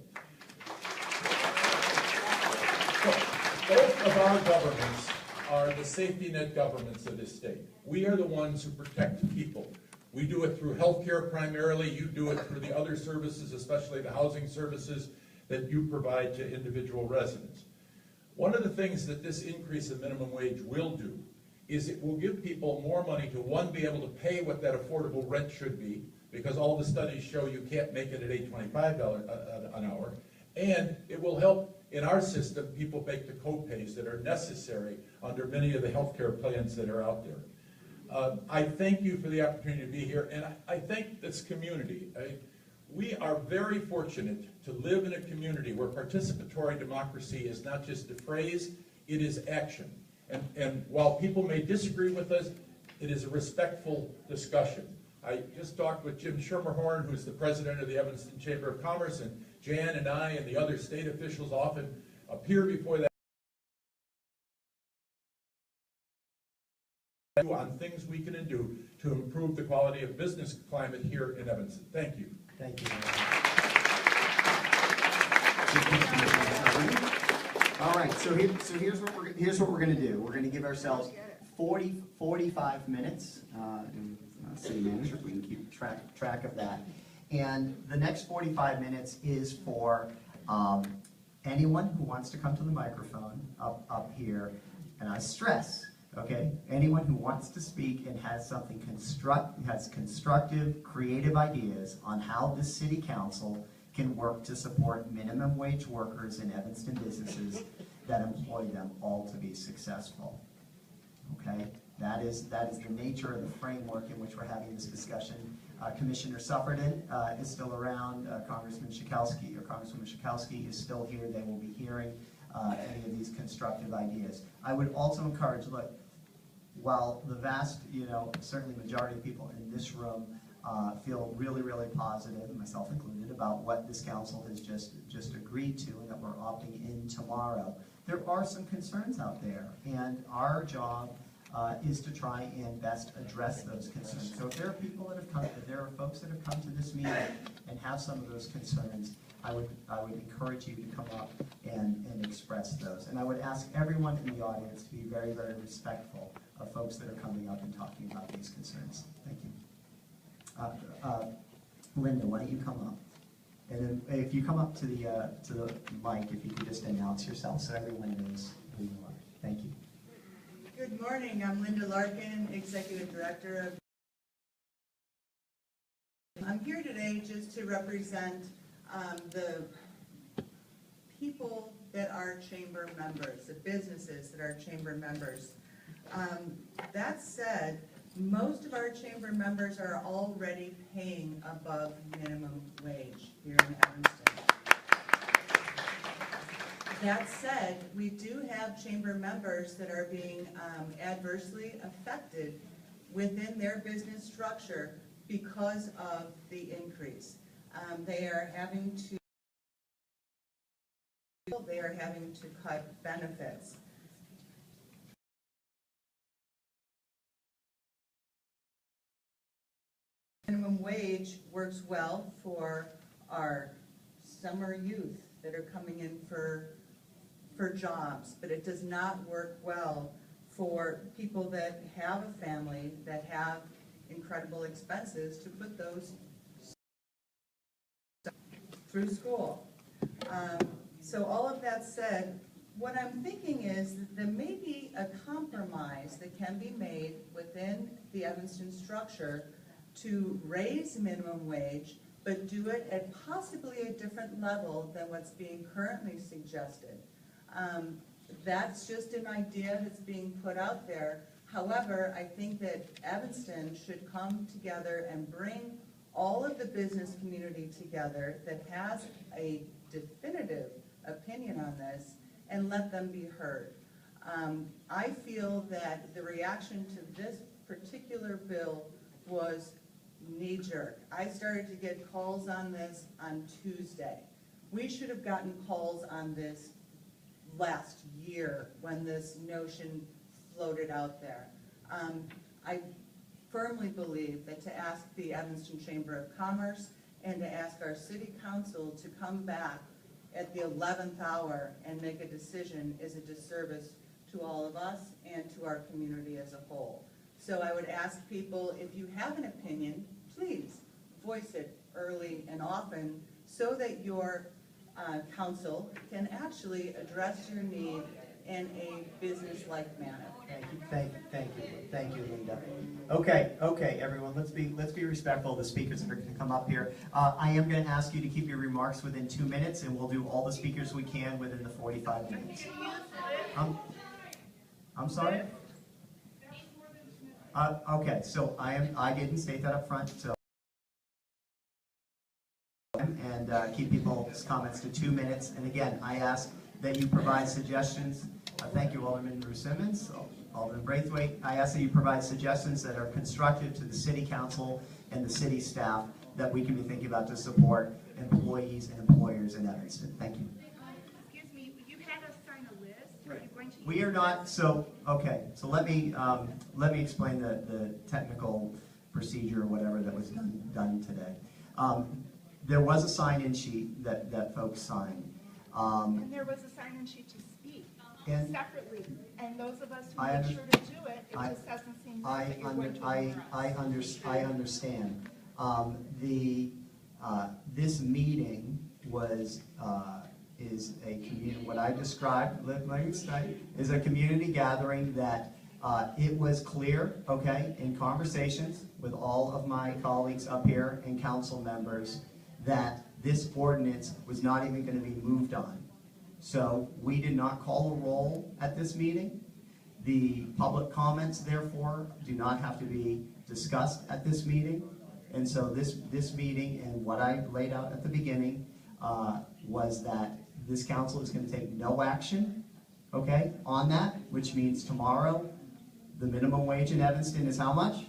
Both of our governments are the safety net governments of this state. We are the ones who protect people. We do it through health care primarily. You do it through the other services, especially the housing services that you provide to individual residents. One of the things that this increase in minimum wage will do is it will give people more money to, one, be able to pay what that affordable rent should be, because all the studies show you can't make it at $8.25 an hour, and it will help in our system people make the co-pays that are necessary under many of the health care plans that are out there. I thank you for the opportunity to be here, and I thank this community. We are very fortunate to live in a community where participatory democracy is not just a phrase, it is action. And while people may disagree with us, it is a respectful discussion. I just talked with Jim Schermerhorn, who's the president of the Evanston Chamber of Commerce, and Jan and I and the other state officials often appear before that on things we can do to improve the quality of business climate here in Evanston. Thank you. Thank you. All right, so here's what we're going to do. We're going to give ourselves 45 minutes. City manager, if we can keep track of that. And the next 45 minutes is for anyone who wants to come to the microphone up here. And I stress, okay, anyone who wants to speak and has something constructive, creative ideas on how the city council can work to support minimum wage workers in Evanston businesses that employ them all to be successful. Okay, that is the nature of the framework in which we're having this discussion. Commissioner Suffredin is still around. Congresswoman Schakowsky is still here. They will be hearing any of these constructive ideas. I would also encourage, look, while the vast, certainly majority of people in this room feel really, really positive, myself included, about what this council has just agreed to and that we're opting in tomorrow, there are some concerns out there, and our job is to try and best address those concerns. So if there are people that have come, if there are folks that have come to this meeting and have some of those concerns, I would encourage you to come up and express those. And I would ask everyone in the audience to be very, very respectful of folks that are coming up and talking about these concerns. Thank you. Linda, why don't you come up? And then if you come up to the mic, if you could just announce yourself so everyone knows who you are. Thank you. Good morning. I'm Linda Larkin, Executive Director of... I'm here today just to represent the people that are chamber members, the businesses that are chamber members. That said, most of our chamber members are already paying above minimum wage here in Evanston. That said, we do have chamber members that are being adversely affected within their business structure because of the increase. They are having to cut benefits. Minimum wage works well for our summer youth that are coming in for jobs, but it does not work well for people that have a family, that have incredible expenses to put those through school. So all of that said, what I'm thinking is that there may be a compromise that can be made within the Evanston structure to raise minimum wage, but do it at possibly a different level than what's being currently suggested. That's just an idea that's being put out there. However, I think that Evanston should come together and bring all of the business community together that has a definitive opinion on this and let them be heard. I feel that the reaction to this particular bill was knee-jerk. I started to get calls on this on Tuesday. We should have gotten calls on this last year when this notion floated out there. I firmly believe that to ask the Evanston Chamber of Commerce and to ask our city council to come back at the 11th hour and make a decision is a disservice to all of us and to our community as a whole. So I would ask people, if you have an opinion, please voice it early and often so that your council can actually address your need in a business-like manner. Thank you, Linda. Okay, everyone, let's be respectful of the speakers that are going to come up here. I am going to ask you to keep your remarks within 2 minutes, and we'll do all the speakers we can within the 45 minutes. I'm sorry? Okay, so I didn't state that up front, so and keep people's comments to 2 minutes. And again, I ask that you provide suggestions. Thank you, Alderman Bruce Simmons, Alderman Braithwaite. I ask that you provide suggestions that are constructive to the city council and the city staff that we can be thinking about to support employees and employers in Evanston. Thank you. Excuse me, you had us sign a list. Are you going to We are not, so let me explain the technical procedure or whatever that was done today. There was a sign-in sheet that folks signed. and there was a sign-in sheet to speak separately, and those of us who I made sure to do it, it just doesn't seem right that you're going to ignore us. I understand. This meeting is a community. What I described, is a community gathering that it was clear, in conversations with all of my colleagues up here and council members, that this ordinance was not even going to be moved on. So we did not call a roll at this meeting. The public comments, therefore, do not have to be discussed at this meeting. And so this meeting and what I laid out at the beginning was that this council is going to take no action, okay, on that, which means tomorrow the minimum wage in Evanston is how much?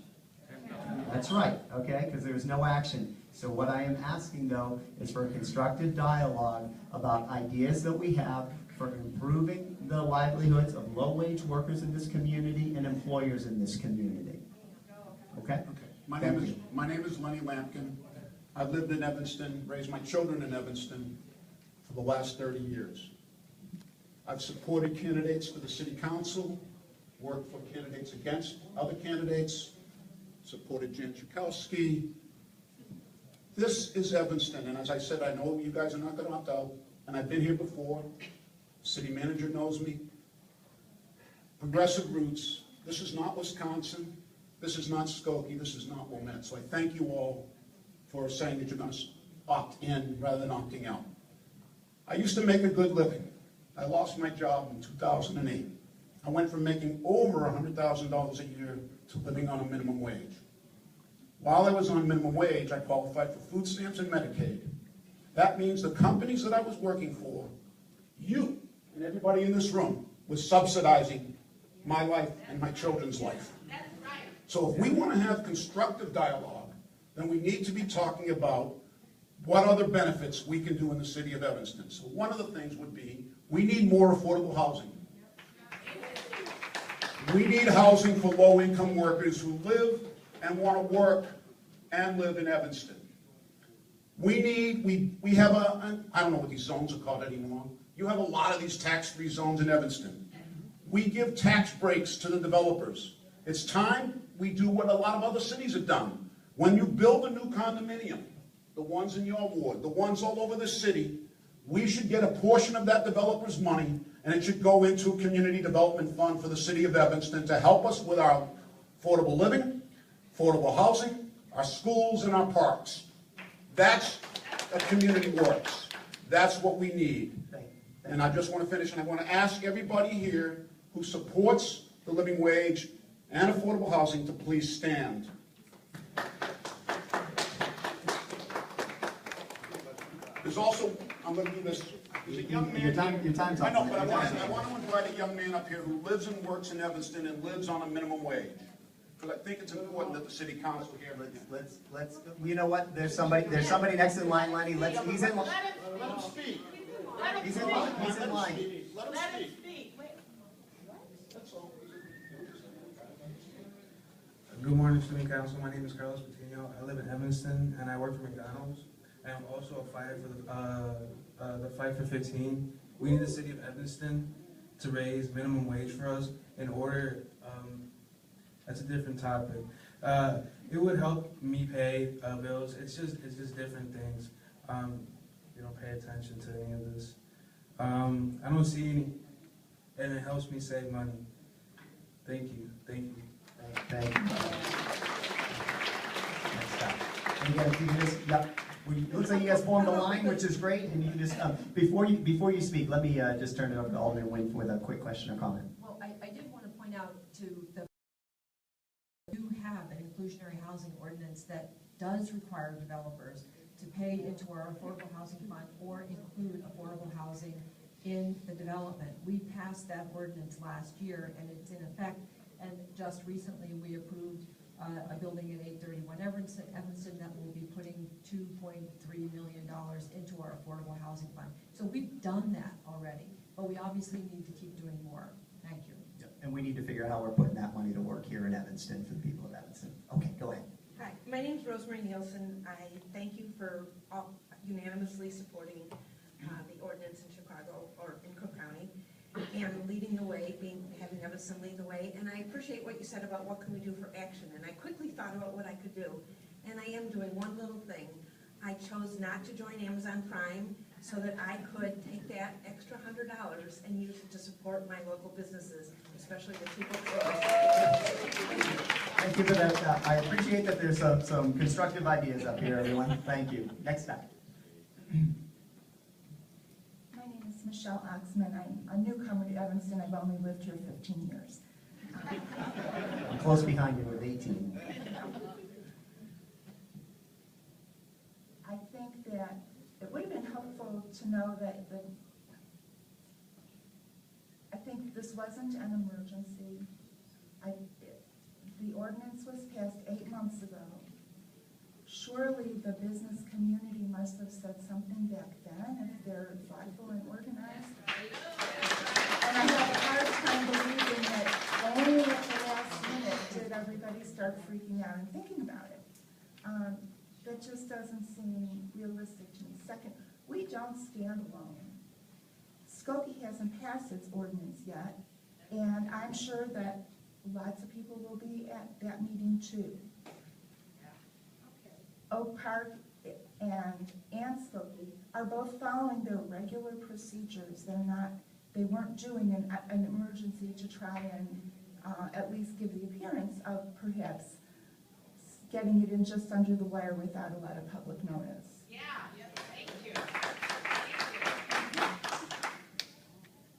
That's right, okay, because there's no action. So what I am asking, though, is for a constructive dialogue about ideas that we have for improving the livelihoods of low-wage workers in this community and employers in this community. Okay? Okay. My name is Lenny Lampkin. I've lived in Evanston, raised my children in Evanston for the last 30 years. I've supported candidates for the city council, worked for candidates against other candidates, supported Jan Chukowski. This is Evanston, and as I said, I know you guys are not going to opt out, and I've been here before. City manager knows me. Progressive roots. This is not Wisconsin. This is not Skokie. This is not Wilmette. So I thank you all for saying that you're going to opt in rather than opting out. I used to make a good living. I lost my job in 2008. I went from making over $100,000 a year to living on a minimum wage. While I was on minimum wage, I qualified for food stamps and Medicaid. That means the companies that I was working for, you and everybody in this room, was subsidizing my life and my children's life. So if we want to have constructive dialogue, then we need to be talking about what other benefits we can do in the city of Evanston. So one of the things would be, we need more affordable housing. We need housing for low-income workers who live and want to work and live in Evanston. We have I don't know what these zones are called anymore. You have a lot of these tax-free zones in Evanston. We give tax breaks to the developers. It's time we do what a lot of other cities have done. When you build a new condominium, the ones in your ward, the ones all over the city, we should get a portion of that developer's money, and it should go into a community development fund for the city of Evanston to help us with our affordable living, affordable housing, our schools, and our parks. That's a community works. That's what we need. And I just want to finish, and I want to ask everybody here who supports the living wage and affordable housing to please stand. There's also, I'm going to do this. There's a young man. Your time's up. I know, but I want to invite a young man up here who lives and works in Evanston and lives on a minimum wage. Because I think it's important that the city council here. Let's. You know what? There's somebody next in line, Lenny. He's in line. Let him speak. He's in line. He's in line. Let him speak. That's all. Good morning, student council. My name is Carlos Patino. I live in Evanston, and I work for McDonald's. I am also a fighter for the Fight for 15. We need the city of Evanston to raise minimum wage for us in order. That's a different topic. It would help me pay bills. It's just different things. You don't pay attention to any of this. I don't see any, and it helps me save money. Thank you. Thank you. Thank you. Next up. And again, if you can just, yep. It looks like you guys formed a line, which is great. And you can just before you speak, let me just turn it over to Alderman Wynn with a quick question or comment. Well, I did want to point out to the do have an inclusionary housing ordinance that does require developers to pay into our affordable housing fund or include affordable housing in the development. We passed that ordinance last year and it's in effect, and just recently we approved a building at 831 Evanston that will be putting $2.3 million into our affordable housing fund. So we've done that already, but we obviously need to keep doing more. Thank you. Yep. And we need to figure out how we're putting that money to work here in Evanston for the people of Evanston. Okay, go ahead. Hi, my name is Rosemary Nielsen. I thank you for unanimously supporting the ordinance in Chicago or in Cook County and leading the way, having Evanston lead the way. And I appreciate what you said about what can we do for action. And I quickly thought about what I could do. And I am doing one little thing. I chose not to join Amazon Prime so that I could take that extra $100 and use it to support my local businesses, especially the people. Thank you for that. I appreciate that there's some constructive ideas up here, everyone. Thank you. Next up. My name is Michelle Oxman. I'm a newcomer to Evanston. I've only lived here 15 years. I'm close behind you with 18. to know that I think this wasn't an emergency. The ordinance was passed 8 months ago. Surely the business community must have said something back then if they're thoughtful and organized. And I have a hard time believing that only at the last minute did everybody start freaking out and thinking about it. That just doesn't seem realistic to me. Second, we don't stand alone. Skokie hasn't passed its ordinance yet, and I'm sure that lots of people will be at that meeting too. Oak Park and Skokie are both following their regular procedures. They weren't doing an emergency to try and at least give the appearance of perhaps getting it in just under the wire without a lot of public notice. Yeah, thank you.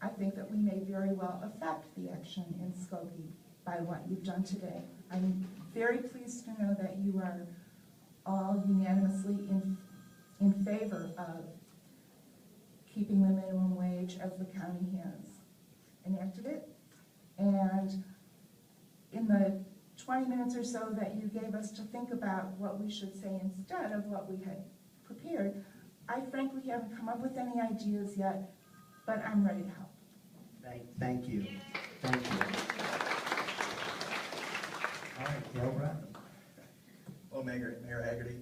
I think that we may very well affect the action in Skokie by what you've done today. I'm very pleased to know that you are all unanimously in favor of keeping the minimum wage as the county has enacted it. And in the 20 minutes or so that you gave us to think about what we should say instead of what we had prepared, I frankly haven't come up with any ideas yet, but I'm ready to help. Thank you. Thank you. All right, Dale Bradley. Hello, Mayor Hagerty.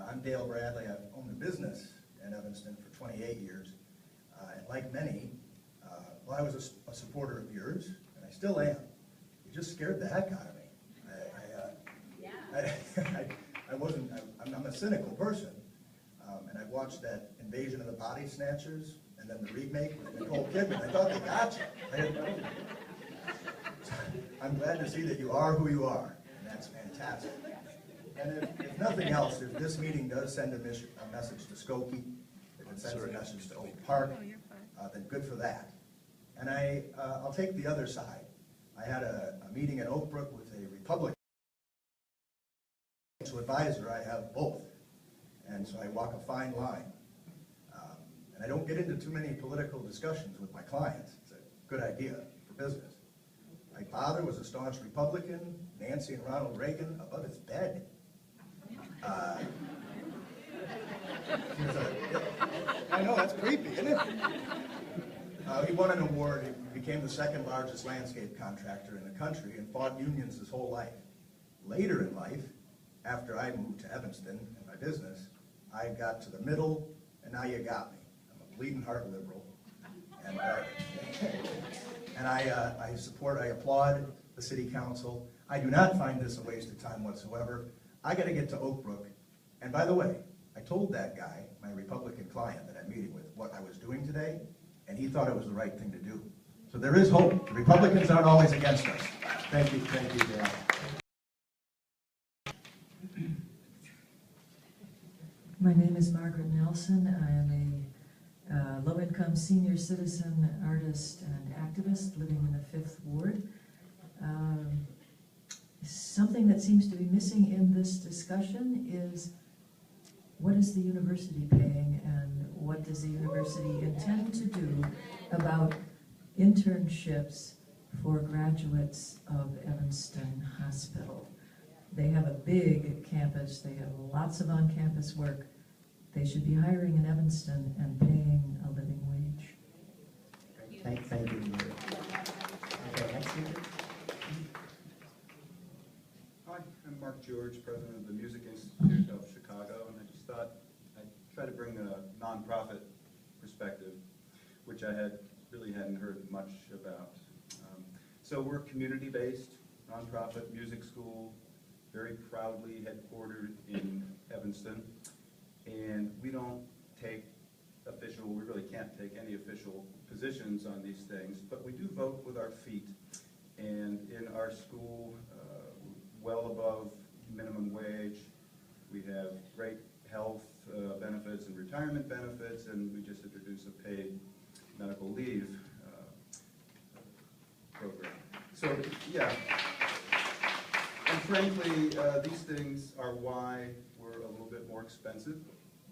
I'm Dale Bradley. I've owned a business in Evanston for 28 years. And like many, well, I was a supporter of yours, and I still am. You just scared the heck out of me. I'm a cynical person, and I watched that Invasion of the Body Snatchers, and then the remake with Nicole Kidman. I thought they got you. I'm glad to see that you are who you are, and that's fantastic. And if nothing else, if this meeting does send a message to Skokie, if it sends a message to Oak Park, then good for that. And I'll take the other side. I had a meeting in Oak Brook with a Republican advisor. I have both, and so I walk a fine line. And I don't get into too many political discussions with my clients. It's a good idea for business. My father was a staunch Republican, Nancy and Ronald Reagan above his bed. I know, that's creepy, isn't it? He won an award. He became the second largest landscape contractor in the country and fought unions his whole life. Later in life, after I moved to Evanston and my business, I got to the middle, and now you got me. I'm a bleeding heart liberal. And I applaud the city council. I do not find this a waste of time whatsoever. I got to get to Oak Brook. And by the way, I told that guy, my Republican client that I'm meeting with, what I was doing today, and he thought it was the right thing to do. So there is hope. The Republicans aren't always against us. Thank you, Dale. My name is Margaret Nelson. I am a low-income senior citizen, artist, and activist living in the 5th Ward. Something that seems to be missing in this discussion is what is the university paying and what does the university intend to do about internships for graduates of Evanston Hospital. They have a big campus, they have lots of on-campus work. They should be hiring in Evanston and paying a living wage. Thank you. Okay, next speaker. Hi, I'm Mark George, president of the Music Institute of Chicago, and I just thought I'd try to bring a nonprofit perspective, which I really hadn't heard much about. So we're community-based, nonprofit music school, very proudly headquartered in Evanston, and we don't take we really can't take any official positions on these things, but we do vote with our feet. And in our school, well above minimum wage, we have great health benefits and retirement benefits, and we just introduced a paid medical leave program. So, yeah. And frankly, these things are why we're a little bit more expensive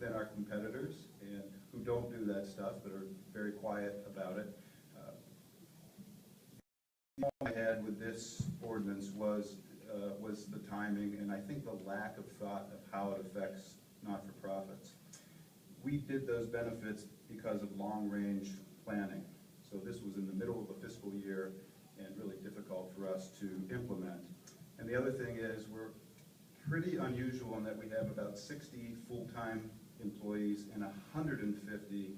than our competitors and who don't do that stuff but are very quiet about it. The problem I had with this ordinance was the timing, and I think the lack of thought of how it affects not-for-profits. We did those benefits because of long-range planning. So this was in the middle of a fiscal year and really difficult for us to implement. And the other thing is we're pretty unusual in that we have about 60 full-time employees and 150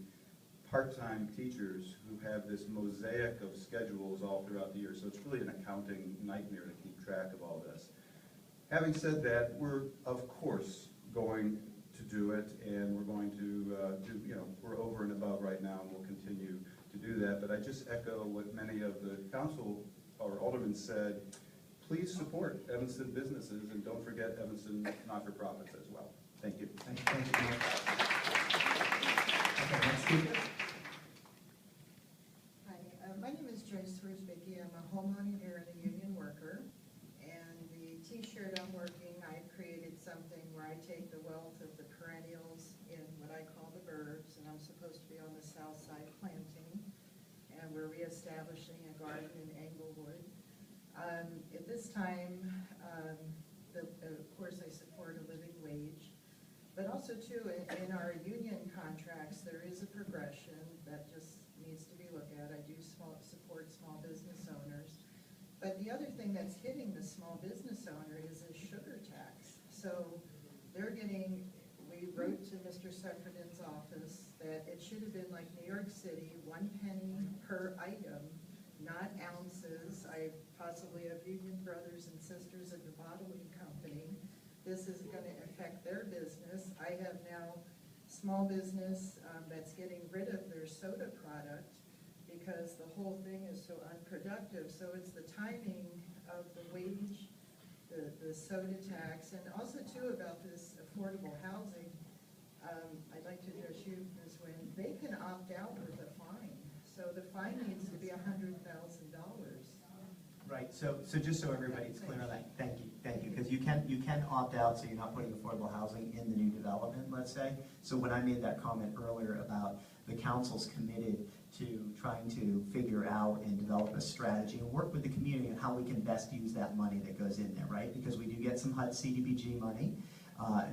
part-time teachers who have this mosaic of schedules all throughout the year. So it's really an accounting nightmare to keep track of all this. Having said that, we're of course going to do it, and we're going to we're over and above right now, and we'll continue to do that. But I just echo what many of the council or aldermen said. Please support Evanston businesses, and don't forget Evanston not-for-profits as well. Thank you. Thank you. Okay, next speaker. Hi, my name is Joyce Rusbicki. I'm a homeowner here and a union worker. And the t-shirt I'm working, I created something where I take the wealth of the perennials in what I call the burbs, and I'm supposed to be on the south side planting. And we're reestablishing a garden in Englewood. At this time, of course, I support a living wage, but also too, in our union contracts, there is a progression that just needs to be looked at. I do support small business owners, but the other thing that's hitting the small business owner is a sugar tax. So they're getting, we wrote to Mr. Sefferdin's office that it should have been like New York City, 1 penny per item, not ounces. I possibly have union brothers and sisters at the bottling company. This is going to affect their business. I have now small business that's getting rid of their soda product because the whole thing is so unproductive. So it's the timing of the wage, the soda tax, and also too about this affordable housing. I'd like to address you, Ms. Wynn. They can opt out with a fine. So the fine needs to be $100,000. Right, so just so everybody's clear on that, thank you, because you can opt out, so you're not putting affordable housing in the new development, let's say. So when I made that comment earlier about the council's committed to trying to figure out and develop a strategy and work with the community on how we can best use that money that goes in there, right? Because we do get some HUD CDBG money.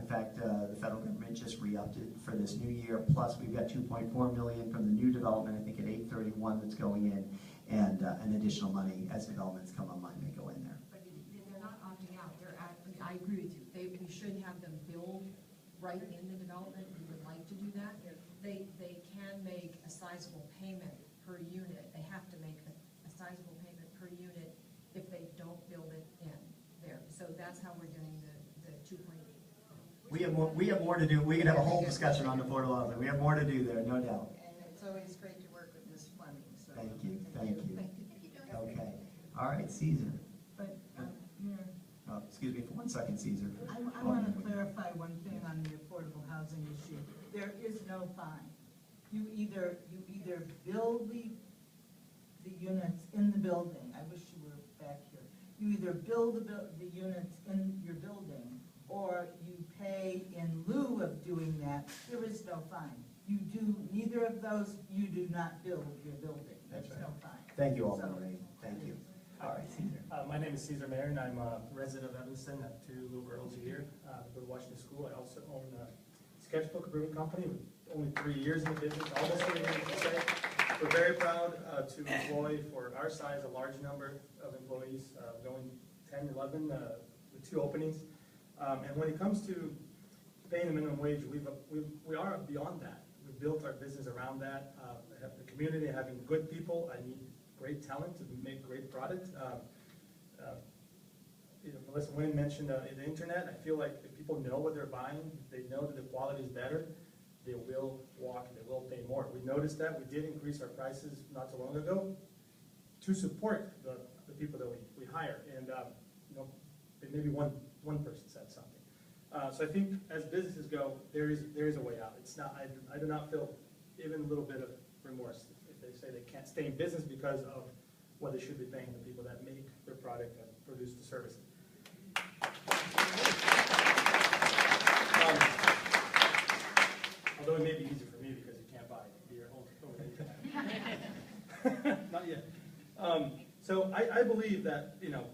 In fact, the federal government just re-upped it for this new year. Plus, we've got $2.4 million from the new development, I think at 831 that's going in, and an additional money as developments come online may go in there. But they're not opting out. I agree with you. We should have them build right in the development. We would like to do that. They can make a sizable payment per unit. They have to make a sizable payment per unit if they don't build it in there. So that's how we're getting the 2.8. We have more to do. We can have a whole discussion on affordable housing. We have more to do there, no doubt. And it's always great to work with Ms. Fleming. So Thank you. Okay. All right, Caesar. But, Mayor, Excuse me for 1 second, Caesar. I want to clarify one thing on the affordable housing issue. There is no fine. You either build the units in the building. I wish you were back here. You either build the units in your building, or you pay in lieu of doing that. There is no fine. You do neither of those, you do not build your building. There's no fine. Thank you, Alderman. Thank you. All right, Caesar. My name is Caesar Mayer, and I'm a resident of Evanston. I have 2 little girls here. Go to Washington School. I also own a sketchbook brewing company with only 3 years in the business, almost 3 years to say. We're very proud to employ, for our size, a large number of employees, going 10, 11, with 2 openings. And when it comes to paying the minimum wage, we are beyond that. We've built our business around that. The community having good people. I need great talent to make great product. Melissa Wynn mentioned the internet. I feel like if people know what they're buying, if they know that the quality is better, they will walk and they will pay more. We noticed that. We did increase our prices not so long ago to support the people that we hire. And maybe one person said something. So I think as businesses go, there is a way out. It's not. I do not feel even a little bit of remorse if they say they can't stay in business because of what they should be paying the people that make their product and produce the services. although it may be easier for me because you can't buy beer over the internet. Not yet. So I believe that, you know,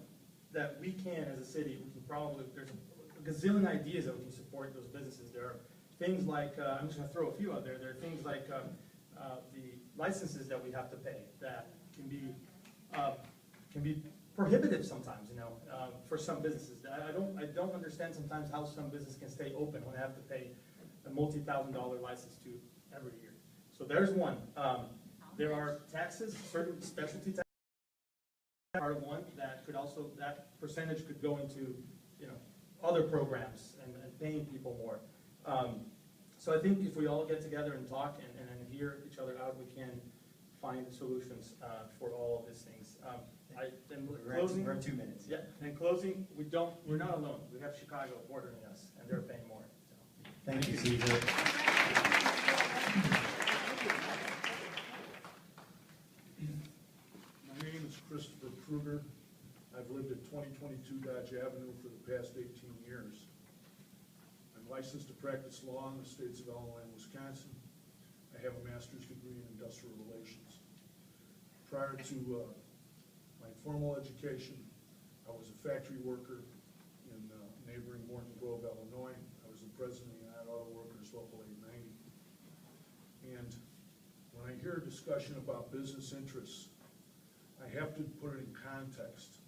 that we can, as a city, we can probably, there's a gazillion ideas that we can support those businesses. There are things like, I'm just gonna throw a few out there. There are things like the licenses that we have to pay that can be prohibitive sometimes, you know, for some businesses. I don't understand sometimes how some business can stay open when they have to pay a multi-$1,000 license to every year. So there's one. There are taxes, certain specialty taxes are one that could also, that percentage could go into, you know, other programs and paying people more. So I think if we all get together and talk and hear each other out, we can find solutions for all of these things. We're at 2 minutes. Yeah, in closing, we're not alone. We have Chicago bordering us, and they're paying more. So. Thank you, Caesar. My name is Christopher Kruger. I've lived at 2022 Dodge Avenue for the past 18 years. I'm licensed to practice law in the states of Illinois and Wisconsin. I have a master's degree in industrial relations. Prior to my formal education, I was a factory worker in neighboring Morton Grove, Illinois. I was the president of the United Auto Workers Local 890. And when I hear a discussion about business interests, I have to put it in context.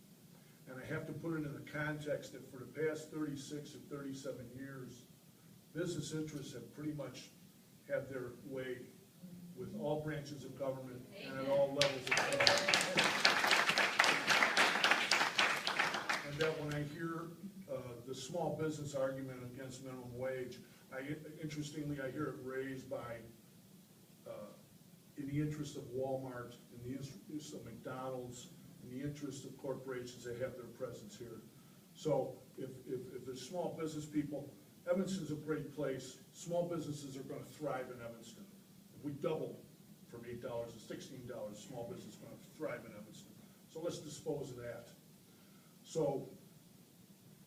And I have to put it in the context that for the past 36 or 37 years, business interests have pretty much had their way with all branches of government and at all levels of government. And that when I hear the small business argument against minimum wage, interestingly, I hear it raised by, in the interest of Walmart, in the interest of McDonald's, in the interest of corporations that have their presence here. So if there's small business people, Evanston's a great place. Small businesses are going to thrive in Evanston. If we double from $8 to $16, small business is going to thrive in Evanston. So let's dispose of that. So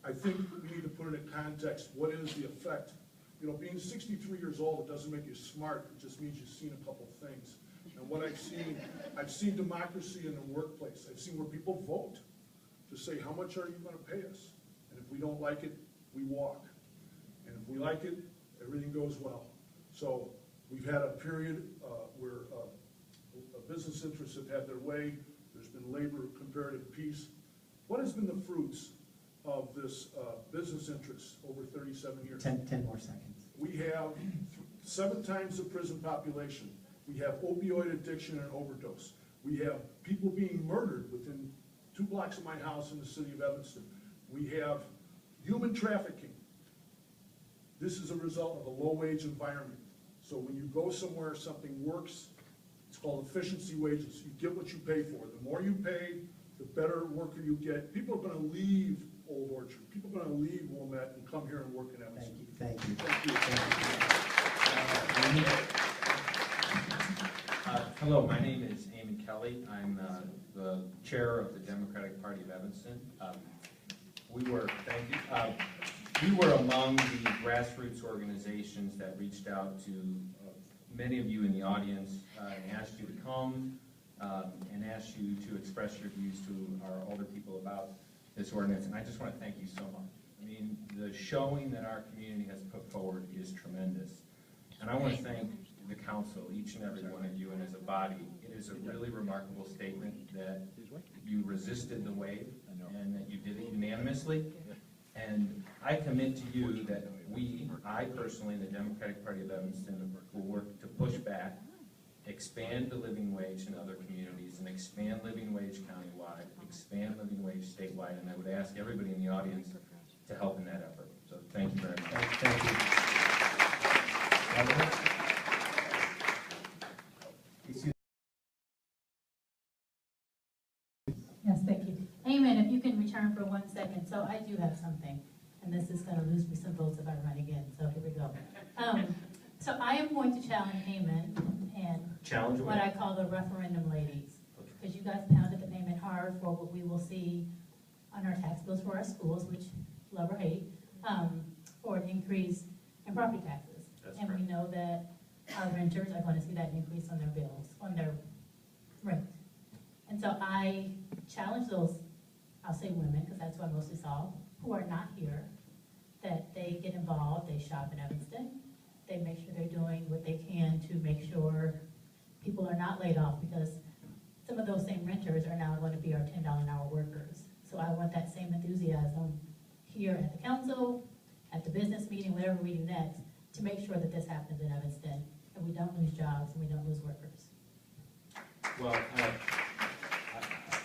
I think we need to put it in context. What is the effect? You know, being 63 years old, it doesn't make you smart. It just means you've seen a couple things. And what I've seen democracy in the workplace. I've seen where people vote to say, how much are you going to pay us? And if we don't like it, we walk. And if we like it, everything goes well. So we've had a period where business interests have had their way. There's been labor comparative peace. What has been the fruits of this business interest over 37 years? 10 more seconds. We have 7 times the prison population. We have opioid addiction and overdose. We have people being murdered within 2 blocks of my house in the city of Evanston. We have human trafficking. This is a result of a low-wage environment. So when you go somewhere, something works, it's called efficiency wages. You get what you pay for. The more you pay, the better worker you get. People are going to leave Old Orchard. People are going to leave Wilmette and come here and work in Evanston. Thank you. Thank you. Hello, my name is Eamon Kelly. I'm the chair of the Democratic Party of Evanston. We were among the grassroots organizations that reached out to many of you in the audience and asked you to come and asked you to express your views to our older people about this ordinance. And I just want to thank you so much. I mean, the showing that our community has put forward is tremendous. And I want to thank the council, each and every one of you, and as a body, it is a really remarkable statement that you resisted the wave and that you did it unanimously. And I commit to you that I personally, the Democratic Party of Evanston, will work to push back, expand the living wage in other communities, and expand living wage countywide, expand living wage statewide, and I would ask everybody in the audience to help in that effort. So thank you very much. Thank you. Yes, thank you. Amen. If you can return for 1 second. So I do have something, and this is going to lose me some votes if I run again. So here we go. So I am going to challenge Amen and what I call the referendum ladies, because you guys pounded the payment hard for what we will see on our tax bills for our schools, which love or hate, for an increase in property taxes. And we know that renters are going to see that increase on their bills, on their rent. And so I challenge those, I'll say women, because that's who I mostly saw, who are not here, that they get involved, they shop in Evanston, they make sure they're doing what they can to make sure people are not laid off, because some of those same renters are now going to be our $10 an hour workers. So I want that same enthusiasm here at the council, at the business meeting, whatever we do next, to make sure that this happens in Evanston, and we don't lose jobs and we don't lose workers. Well,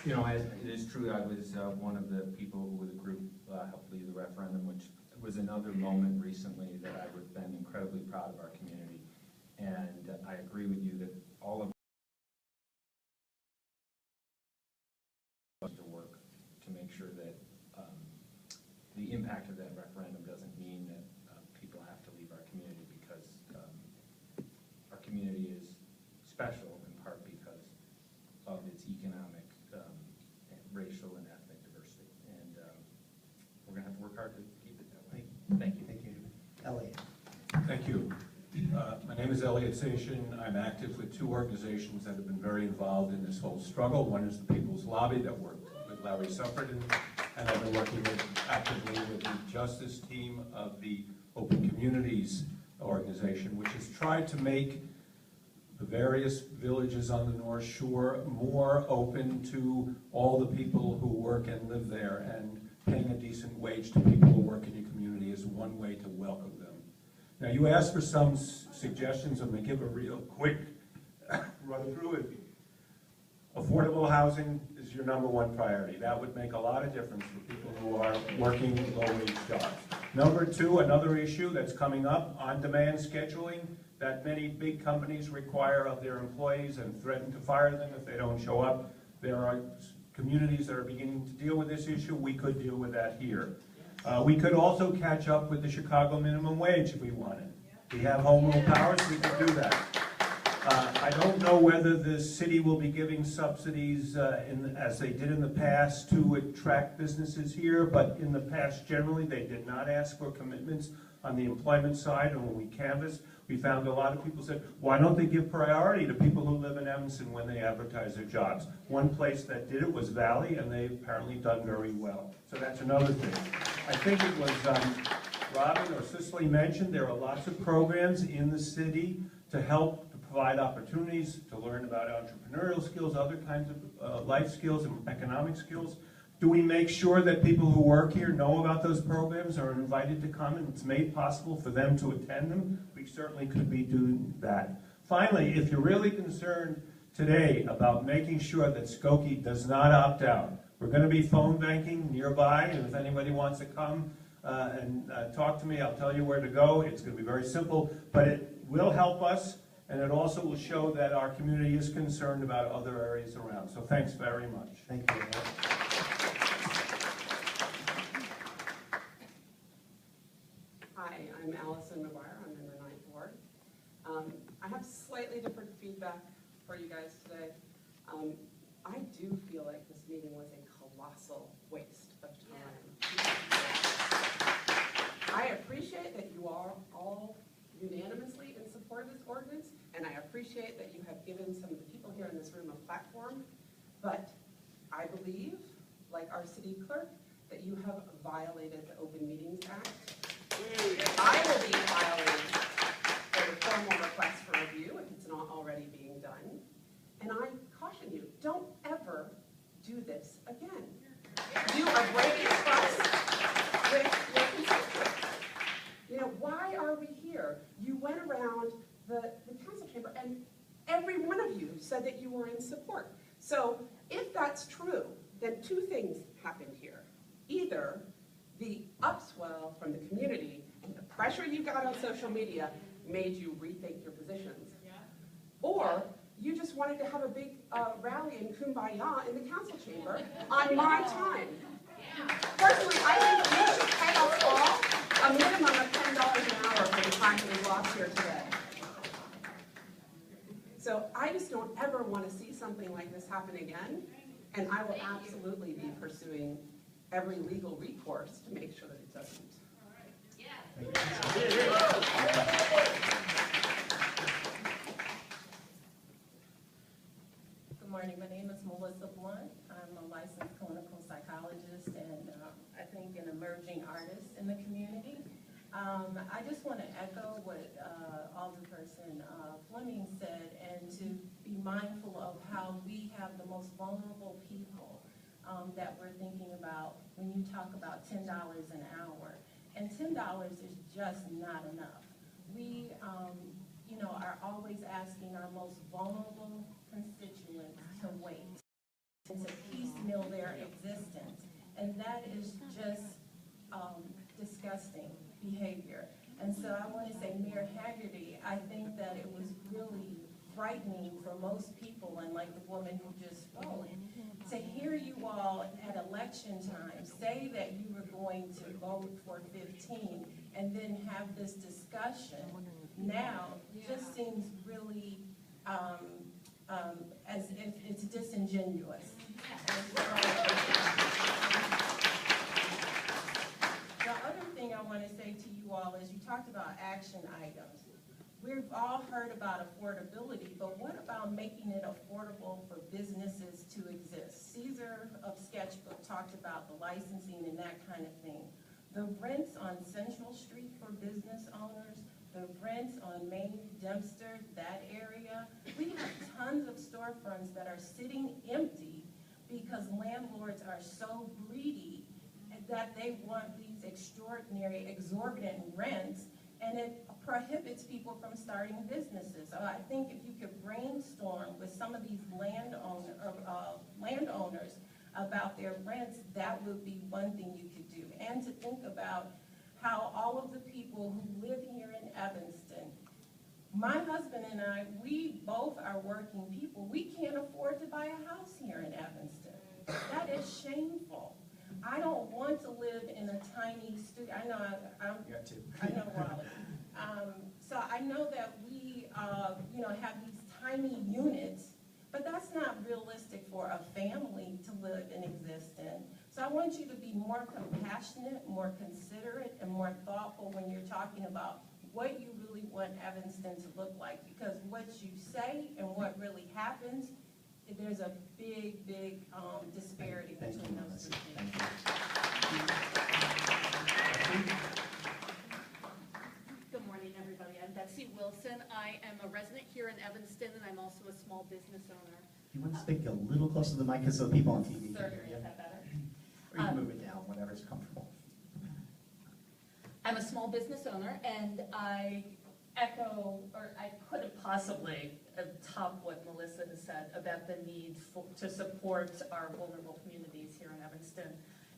it is true, I was one of the people who with a group helped lead the referendum, which was another moment recently that I would have been incredibly proud of our community. And I agree with you that all of us to work to make sure that the impact of that referendum doesn't mean that people have to leave our community, because our community is special in part because of its economic, racial, and ethnic diversity. And we're going to have to work hard to keep it that way. Thank you. Thank you. Elliot. Thank you. My name is Elliot Sation. I'm active with two organizations that have been very involved in this whole struggle. One is the People's Lobby that worked with Larry Suffredin, and I've been working actively with the justice team of the Open Communities organization, which has tried to make the various villages on the North Shore more open to all the people who work and live there, and paying a decent wage to people who work in your community is one way to welcome them. Now, you asked for some suggestions. I'm going to give a real quick run through it. Affordable housing is your #1 priority. That would make a lot of difference for people who are working low-wage jobs. Number 2, another issue that's coming up, on-demand scheduling that many big companies require of their employees and threaten to fire them if they don't show up. There are communities that are beginning to deal with this issue. We could deal with that here. We could also catch up with the Chicago minimum wage if we wanted. We have home rule powers, we could do that. I don't know whether the city will be giving subsidies as they did in the past to attract businesses here, but in the past generally they did not ask for commitments on the employment side. And when we canvassed, we found a lot of people said, why don't they give priority to people who live in Evanston when they advertise their jobs? One place that did it was Valley, and they've apparently done very well. So that's another thing. I think it was Robin or Cicely mentioned there are lots of programs in the city to help to provide opportunities to learn about entrepreneurial skills, other kinds of life skills and economic skills. Do we make sure that people who work here know about those programs, are invited to come, and it's made possible for them to attend them? We certainly could be doing that. Finally, if you're really concerned today about making sure that Skokie does not opt out, we're going to be phone banking nearby, and if anybody wants to come and talk to me, I'll tell you where to go. It's going to be very simple, but it will help us, and it also will show that our community is concerned about other areas around. So thanks very much. Thank you. Hi, I'm Allison McGuire. I'm in the 9th Ward. I have slightly different feedback for you guys today. I do feel like this meeting was a colossal waste of time. I appreciate that you are all unanimously in support of this ordinance, and I appreciate that you have given some of the people here in this room a platform, but I believe, like our city clerk, that you have violated the Open Meetings Act. I will be filing a formal request for review if it's not already being done. And I caution you, don't ever do this again. You are breaking trust with your constituents. You know, why are we here? You went around the council chamber and every one of you said that you were in support. So if that's true, then 2 things happened here. Either the upswell from the community and the pressure you got on social media made you rethink your positions, or you just wanted to have a big rally and kumbaya in the council chamber on my time. Personally, I think you should pay us all a minimum of $10 an hour for the time that we lost here today. So I just don't ever want to see something like this happen again, and I will absolutely be pursuing every legal recourse to make sure that it doesn't. morning. My name is Melissa Blunt. I'm a licensed clinical psychologist and I think an emerging artist in the community. I just want to echo what Alderperson Fleming said, and to be mindful of how we have the most vulnerable people that we're thinking about when you talk about $10 an hour. And $10 is just not enough. We are always asking our most vulnerable constituents to wait, and to piecemeal their existence. And that is just disgusting behavior. And so I want to say, Mayor Hagerty, I think that it was really frightening for most people, and like the woman who just spoke, to hear you all at election time say that you were going to vote for 15 and then have this discussion now just seems really as if it's disingenuous. The other thing I want to say to you all is you talked about action items. We've all heard about affordability, but what about making it affordable for businesses to exist? Caesar of Sketchbook talked about the licensing and that kind of thing. The rents on Central Street for business owners, the rents on Main Dempster, that area. We have tons of storefronts that are sitting empty because landlords are so greedy that they want these extraordinary, exorbitant rents, and it prohibits people from starting businesses. So I think if you could brainstorm with some of these landowners about their rents, that would be one thing you could do. And to think about how all of the people who live here in Evanston, my husband and I, we both are working people. We can't afford to buy a house here in Evanston. That is shameful. I don't want to live in a tiny studio. I know, I know, Raleigh. So I know that we, have these tiny units, but that's not realistic for a family to live and exist in. So I want you to be more compassionate, more considerate, and more thoughtful when you're talking about what you really want Evanston to look like, because what you say and what really happens, there's a big, big disparity between those two things. Good morning, everybody. I'm Betsy Wilson. I am a resident here in Evanston, and I'm also a small business owner. You want to speak a little closer to the mic so people on TV can Certainly, hear you? is that better? Or you can move it down, whatever's comfortable. I'm a small business owner, and I echo, or I couldn't possibly top what Melissa has said about the need to support our vulnerable communities here in Evanston.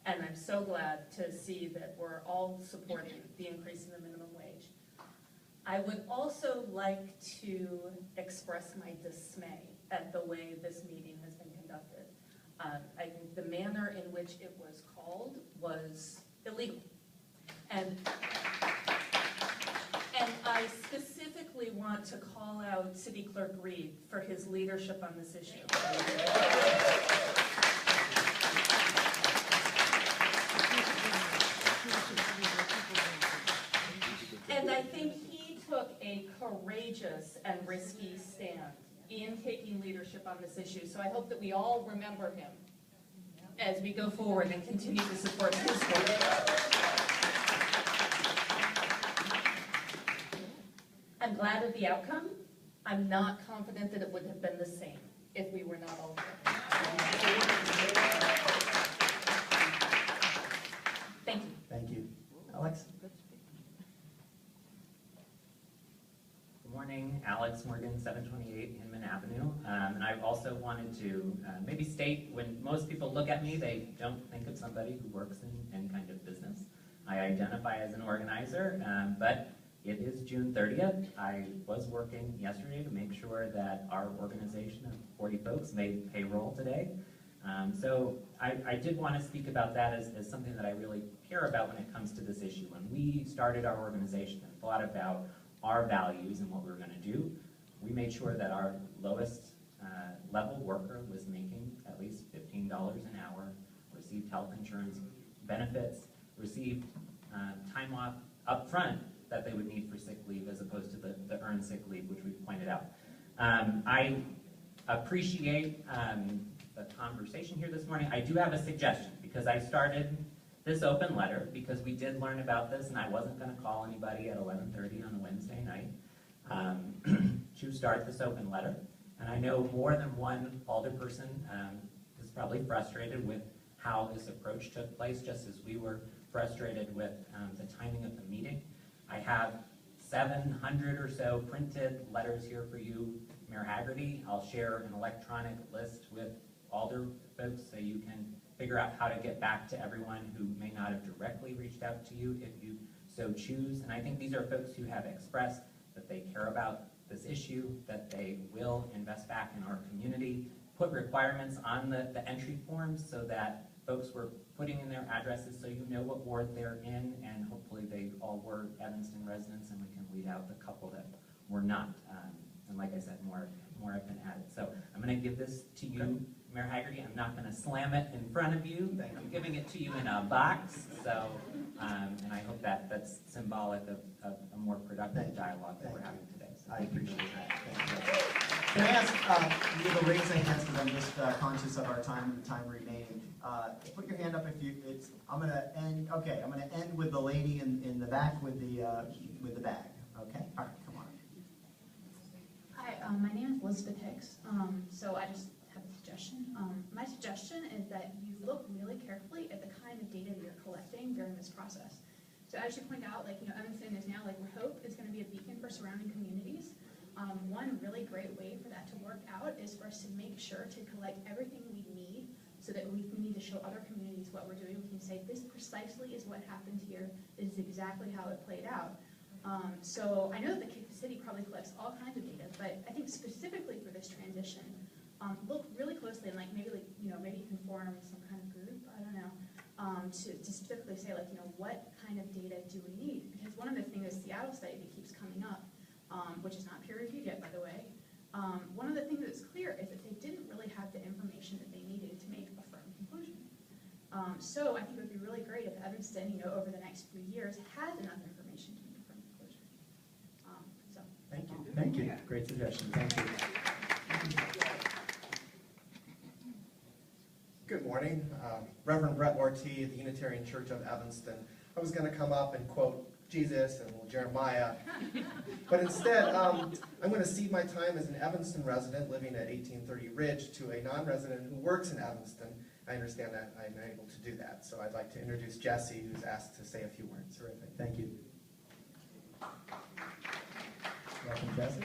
And I'm so glad to see that we're all supporting the increase in the minimum wage. I would also like to express my dismay at the way this meeting has been conducted. I think the manner in which it was called was illegal. And I specifically want to call out City Clerk Reed for his leadership on this issue. And I think he took a courageous and risky stand in taking leadership on this issue. So I hope that we all remember him as we go forward and continue to support his work. I'm glad of the outcome. I'm not confident that it would have been the same if we were not all here. Thank you. Thank you. Alex? Good morning, Alex Morgan, 728 Hinman Avenue. And I also wanted to maybe state, when most people look at me, they don't think of somebody who works in any kind of business. I identify as an organizer, but it is June 30th. I was working yesterday to make sure that our organization of 40 folks made payroll today. So I did want to speak about that as something that I really care about when it comes to this issue. When we started our organization and thought about our values and what we were going to do, we made sure that our lowest level worker was making at least $15 an hour, received health insurance benefits, received time off up front that they would need for sick leave as opposed to the earned sick leave, which we've pointed out. I appreciate the conversation here this morning. I do have a suggestion, because I started this open letter because we did learn about this, and I wasn't going to call anybody at 11:30 on a Wednesday night to start this open letter. And I know more than one alderperson is probably frustrated with how this approach took place, just as we were frustrated with the timing of the meeting. I have 700 or so printed letters here for you, Mayor Hagerty. I'll share an electronic list with alder folks so you can figure out how to get back to everyone who may not have directly reached out to you if you so choose. And I think these are folks who have expressed that they care about this issue, that they will invest back in our community, put requirements on the entry forms so that folks were putting in their addresses so you know what ward they're in, and hopefully they all were Evanston residents, and we can weed out the couple that were not. And like I said, more have been added. So I'm going to give this to you, Mayor Hagerty. I'm not going to slam it in front of you. I'm giving it to you in a box. So, and I hope that's symbolic of a more productive dialogue that we're having today. So I appreciate that. Thank you. Can I ask you to raise your hands, because I'm just conscious of our time and the time remaining. Put your hand up if you. I'm going to end. Okay, I'm going to end with the lady in the back with the bag. Okay. All right. Come on. Hi, my name is Elizabeth Hicks. So I just have a suggestion. My suggestion is that you look really carefully at the kind of data that you're collecting during this process. So as you point out, Evanston is now, Hope is going to be a beacon for surrounding communities. One really great way for that to work out is for us to make sure to collect everything we need, so that we need to show other communities what we're doing. We can say, this precisely is what happened here. This is exactly how it played out. So I know that the city probably collects all kinds of data, but I think specifically for this transition, look really closely and maybe you can form some kind of group, I don't know, to specifically say what kind of data do we need? Because one of the things, the Seattle study that keeps coming up, which is not peer reviewed yet, by the way, one of the things that's clear is that they didn't really have the information that they needed to make a firm conclusion. So I think it would be really great if Evanston, over the next few years, has enough information to make a firm conclusion. Thank you. Thank you. Great suggestion. Thank you. Good morning. Reverend Brett Morty of the Unitarian Church of Evanston. I was going to come up and quote Jesus and Jeremiah, but instead I'm going to cede my time as an Evanston resident living at 1830 Ridge to a non-resident who works in Evanston. I understand that I'm able to do that, so I'd like to introduce Jesse, who's asked to say a few words. Terrific. Thank you. Welcome, Jesse.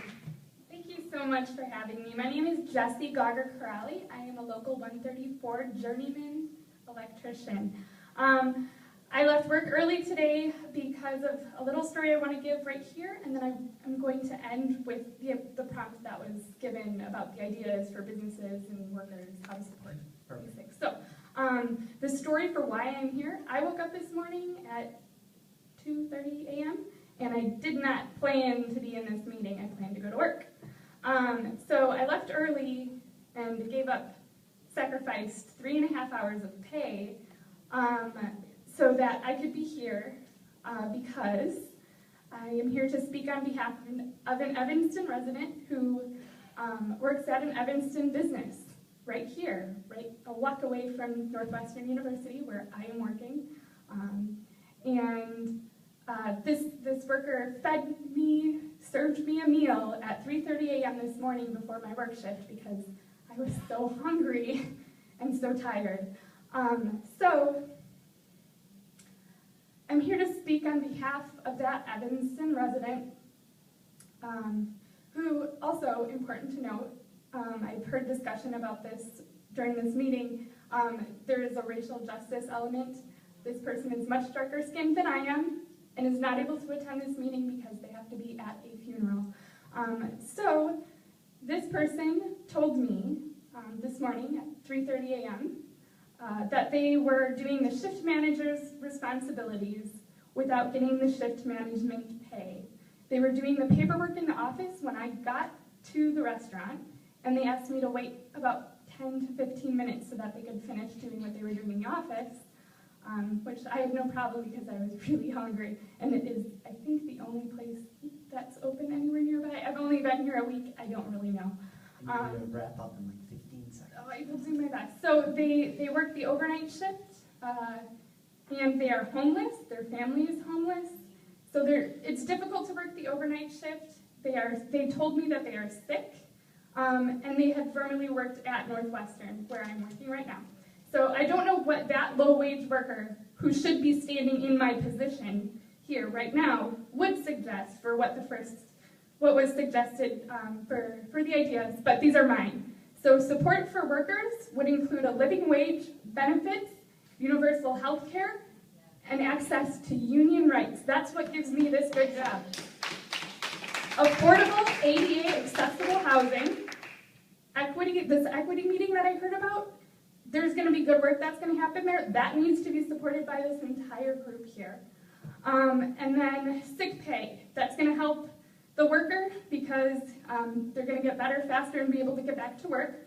Thank you so much for having me. My name is Jessie Gauger-Corrali. I am a local 134 journeyman electrician. I left work early today because of a little story I want to give right here, and then I'm going to end with the prompt that was given about the ideas for businesses and workers, how to support these things. So, the story for why I'm here, I woke up this morning at 2:30 a.m., and I did not plan to be in this meeting. I planned to go to work. So I left early and sacrificed 3.5 hours of pay so that I could be here because I am here to speak on behalf of an Evanston resident who works at an Evanston business right here, right a walk away from Northwestern University where I am working. This worker served me a meal at 3:30 a.m. this morning before my work shift because I was so hungry and so tired. So I'm here to speak on behalf of that Evanston resident who, also important to note, I've heard discussion about this during this meeting. There is a racial justice element. This person is much darker skinned than I am and is not able to attend this meeting because they have to be at a funeral. So this person told me this morning at 3:30 a.m. That they were doing the shift manager's responsibilities without getting the shift management pay. They were doing the paperwork in the office when I got to the restaurant, and they asked me to wait about 10 to 15 minutes so that they could finish doing what they were doing in the office, which I had no problem because I was really hungry, and it is, I think, the only place that's open anywhere nearby. I've only been here a week, I don't really know. You need to wrap up in like 15 seconds. Oh, I will do my best. So they work the overnight shift, and they are homeless. Their family is homeless. So it's difficult to work the overnight shift. They told me that they are sick, and they had formerly worked at Northwestern, where I'm working right now. So I don't know what that low-wage worker, who should be standing in my position here right now, would suggest for what was suggested for the ideas, but these are mine. So support for workers would include a living wage, benefits, universal health care, and access to union rights. That's what gives me this good job. Affordable, ADA accessible housing, this equity meeting that I heard about, there's gonna be good work that's gonna happen there. That needs to be supported by this entire group here. And then sick pay, that's gonna help the worker because they're gonna get better faster and be able to get back to work.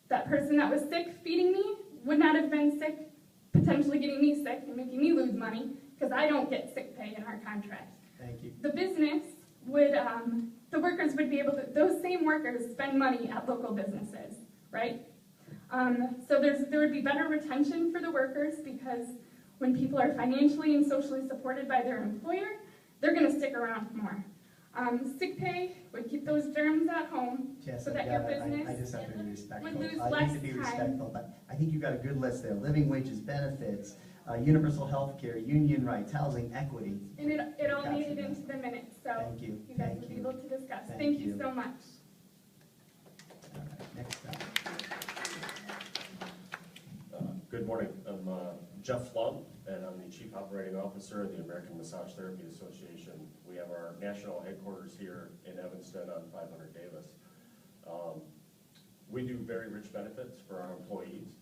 That person that was sick feeding me would not have been sick, potentially getting me sick and making me lose money because I don't get sick pay in our contract. Thank you. The business would, the workers would be able to, those same workers spend money at local businesses, right? So there would be better retention for the workers because when people are financially and socially supported by their employer, they're gonna stick around more. Sick pay would keep those germs at home so that your business I just have to be respectful. would lose I less need to be time. respectful, but I think you've got a good list there. Living wages, benefits, universal health care, union rights, housing, equity. And it all made it into the minutes, so Thank you. you guys will be able to discuss. Thank you so much. All right, next up. Good morning. I'm Jeff Flum, and I'm the Chief Operating Officer of the American Massage Therapy Association. We have our national headquarters here in Evanston on 500 Davis. We do very rich benefits for our employees.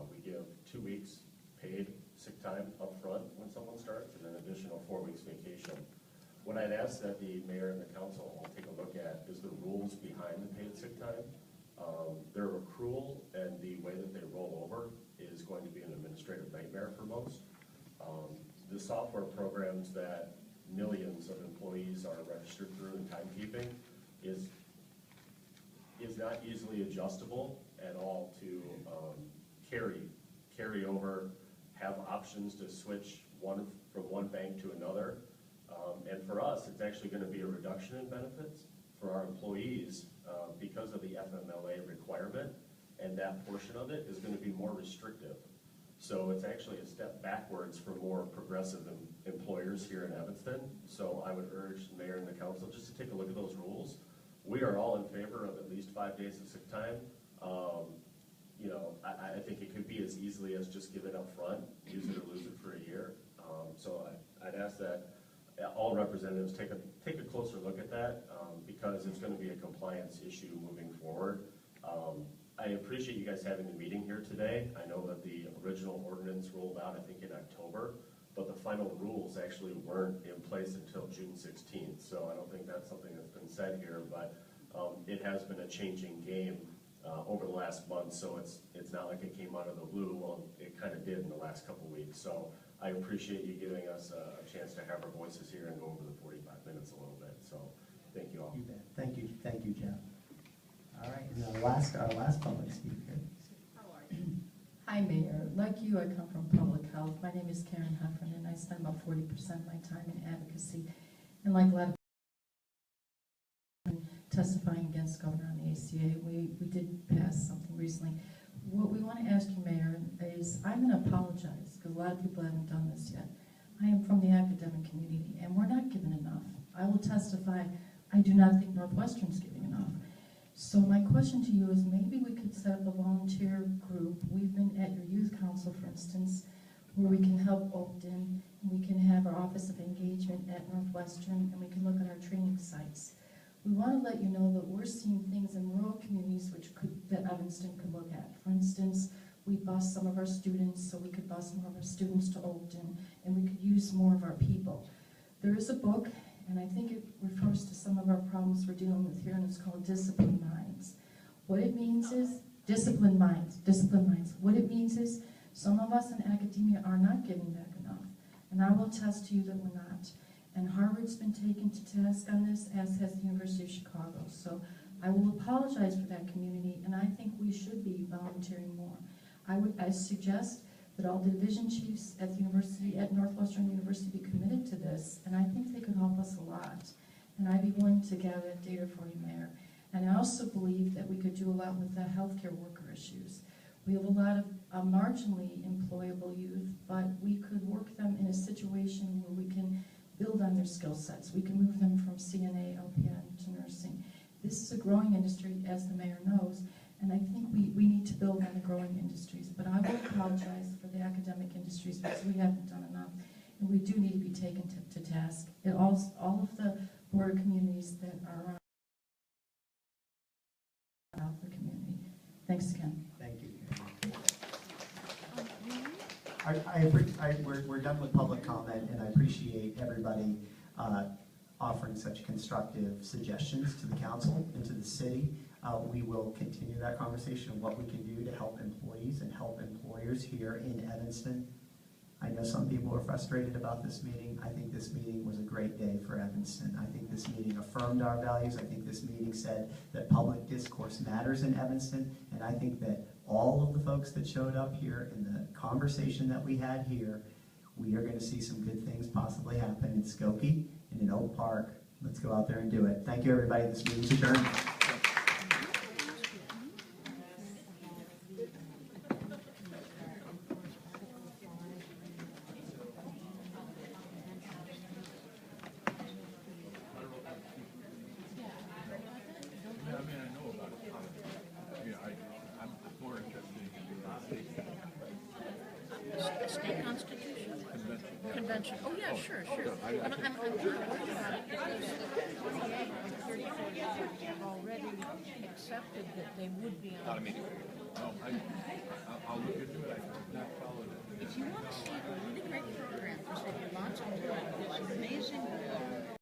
We give 2 weeks paid sick time up front when someone starts, and an additional 4 weeks vacation. What I'd ask that the mayor and the council will take a look at is the rules behind the paid sick time. Their accrual and the way that they roll over is going to be an administrative nightmare for most. The software programs that millions of employees are registered through in timekeeping is not easily adjustable at all to carry over, have options to switch from one bank to another. And for us, it's actually going to be a reduction in benefits for our employees because of the FMLA requirement, and that portion of it is going to be more restrictive. So it's actually a step backwards for more progressive employers here in Evanston. So I would urge the mayor and the council just to take a look at those rules. We are all in favor of at least 5 days of sick time. You know, I think it could be as easily as just give it up front, use it or lose it for a year. So I'd ask that all representatives take a closer look at that because it's going to be a compliance issue moving forward. I appreciate you guys having the meeting here today. I know that the original ordinance rolled out, I think, in October, but the final rules actually weren't in place until June 16th. So I don't think that's something that's been said here, but it has been a changing game over the last month. So it's not like it came out of the blue. Well, it kind of did in the last couple of weeks. So I appreciate you giving us a chance to have our voices here and go over the 45 minutes a little bit. So thank you all. You bet. Thank you, Jeff. All right, and our last public speaker. Hi, Mayor. Like you, I come from public health. My name is Karen Heffernan, and I spend about 40% of my time in advocacy. And like a lot of testifying against Governor on the ACA, we did pass something recently. What we want to ask you, Mayor, is I'm going to apologize because a lot of people haven't done this yet. I am from the academic community, and we're not given enough. I will testify, I do not think Northwestern's giving enough. So my question to you is maybe we could set up a volunteer group. We've been at your youth council, for instance, where we can help Oakton, and we can have our Office of Engagement at Northwestern, and we can look at our training sites. We want to let you know that we're seeing things in rural communities that Evanston could look at. For instance, we bus some of our students, so we could bus more of our students to Oakton, and we could use more of our people. There is a book, and I think it refers to some of our problems we're dealing with here, and it's called Disciplined Minds. What it means is, Disciplined Minds. What it means is, some of us in academia are not giving back enough, and I will attest to you that we're not. And Harvard's been taken to task on this, as has the University of Chicago. So I will apologize for that community, and I think we should be volunteering more. I suggest that all division chiefs at the university, at Northwestern University, be committed to this, and I think they could help us a lot. And I'd be willing to gather that data for you, Mayor. And I also believe that we could do a lot with the healthcare worker issues. We have a lot of marginally employable youth, but we could work them in a situation where we can build on their skill sets. We can move them from CNA, LPN to nursing. This is a growing industry, as the mayor knows, and I think we need to build on the growing industries. But I will apologize for the academic industries because we haven't done enough, and we do need to be taken to task. All of the border communities that are around the community. Thanks again. Thank you. We're done with public comment, and I appreciate everybody offering such constructive suggestions to the council and to the city. We will continue that conversation of what we can do to help employees and help employers here in Evanston. I know some people are frustrated about this meeting. I think this meeting was a great day for Evanston. I think this meeting affirmed our values. I think this meeting said that public discourse matters in Evanston, and I think that all of the folks that showed up here in the conversation that we had here, we are going to see some good things possibly happen in Skokie and in Oak Park. Let's go out there and do it. Thank you, everybody. This meeting's adjourned. State Constitution? Convention. Oh, yeah, sure. I'm not worried about it because the 34 have already accepted that they would be on. Not immediately. No, I'll look into it. I've not followed it. If you want to see a really great program, there's lots of this amazing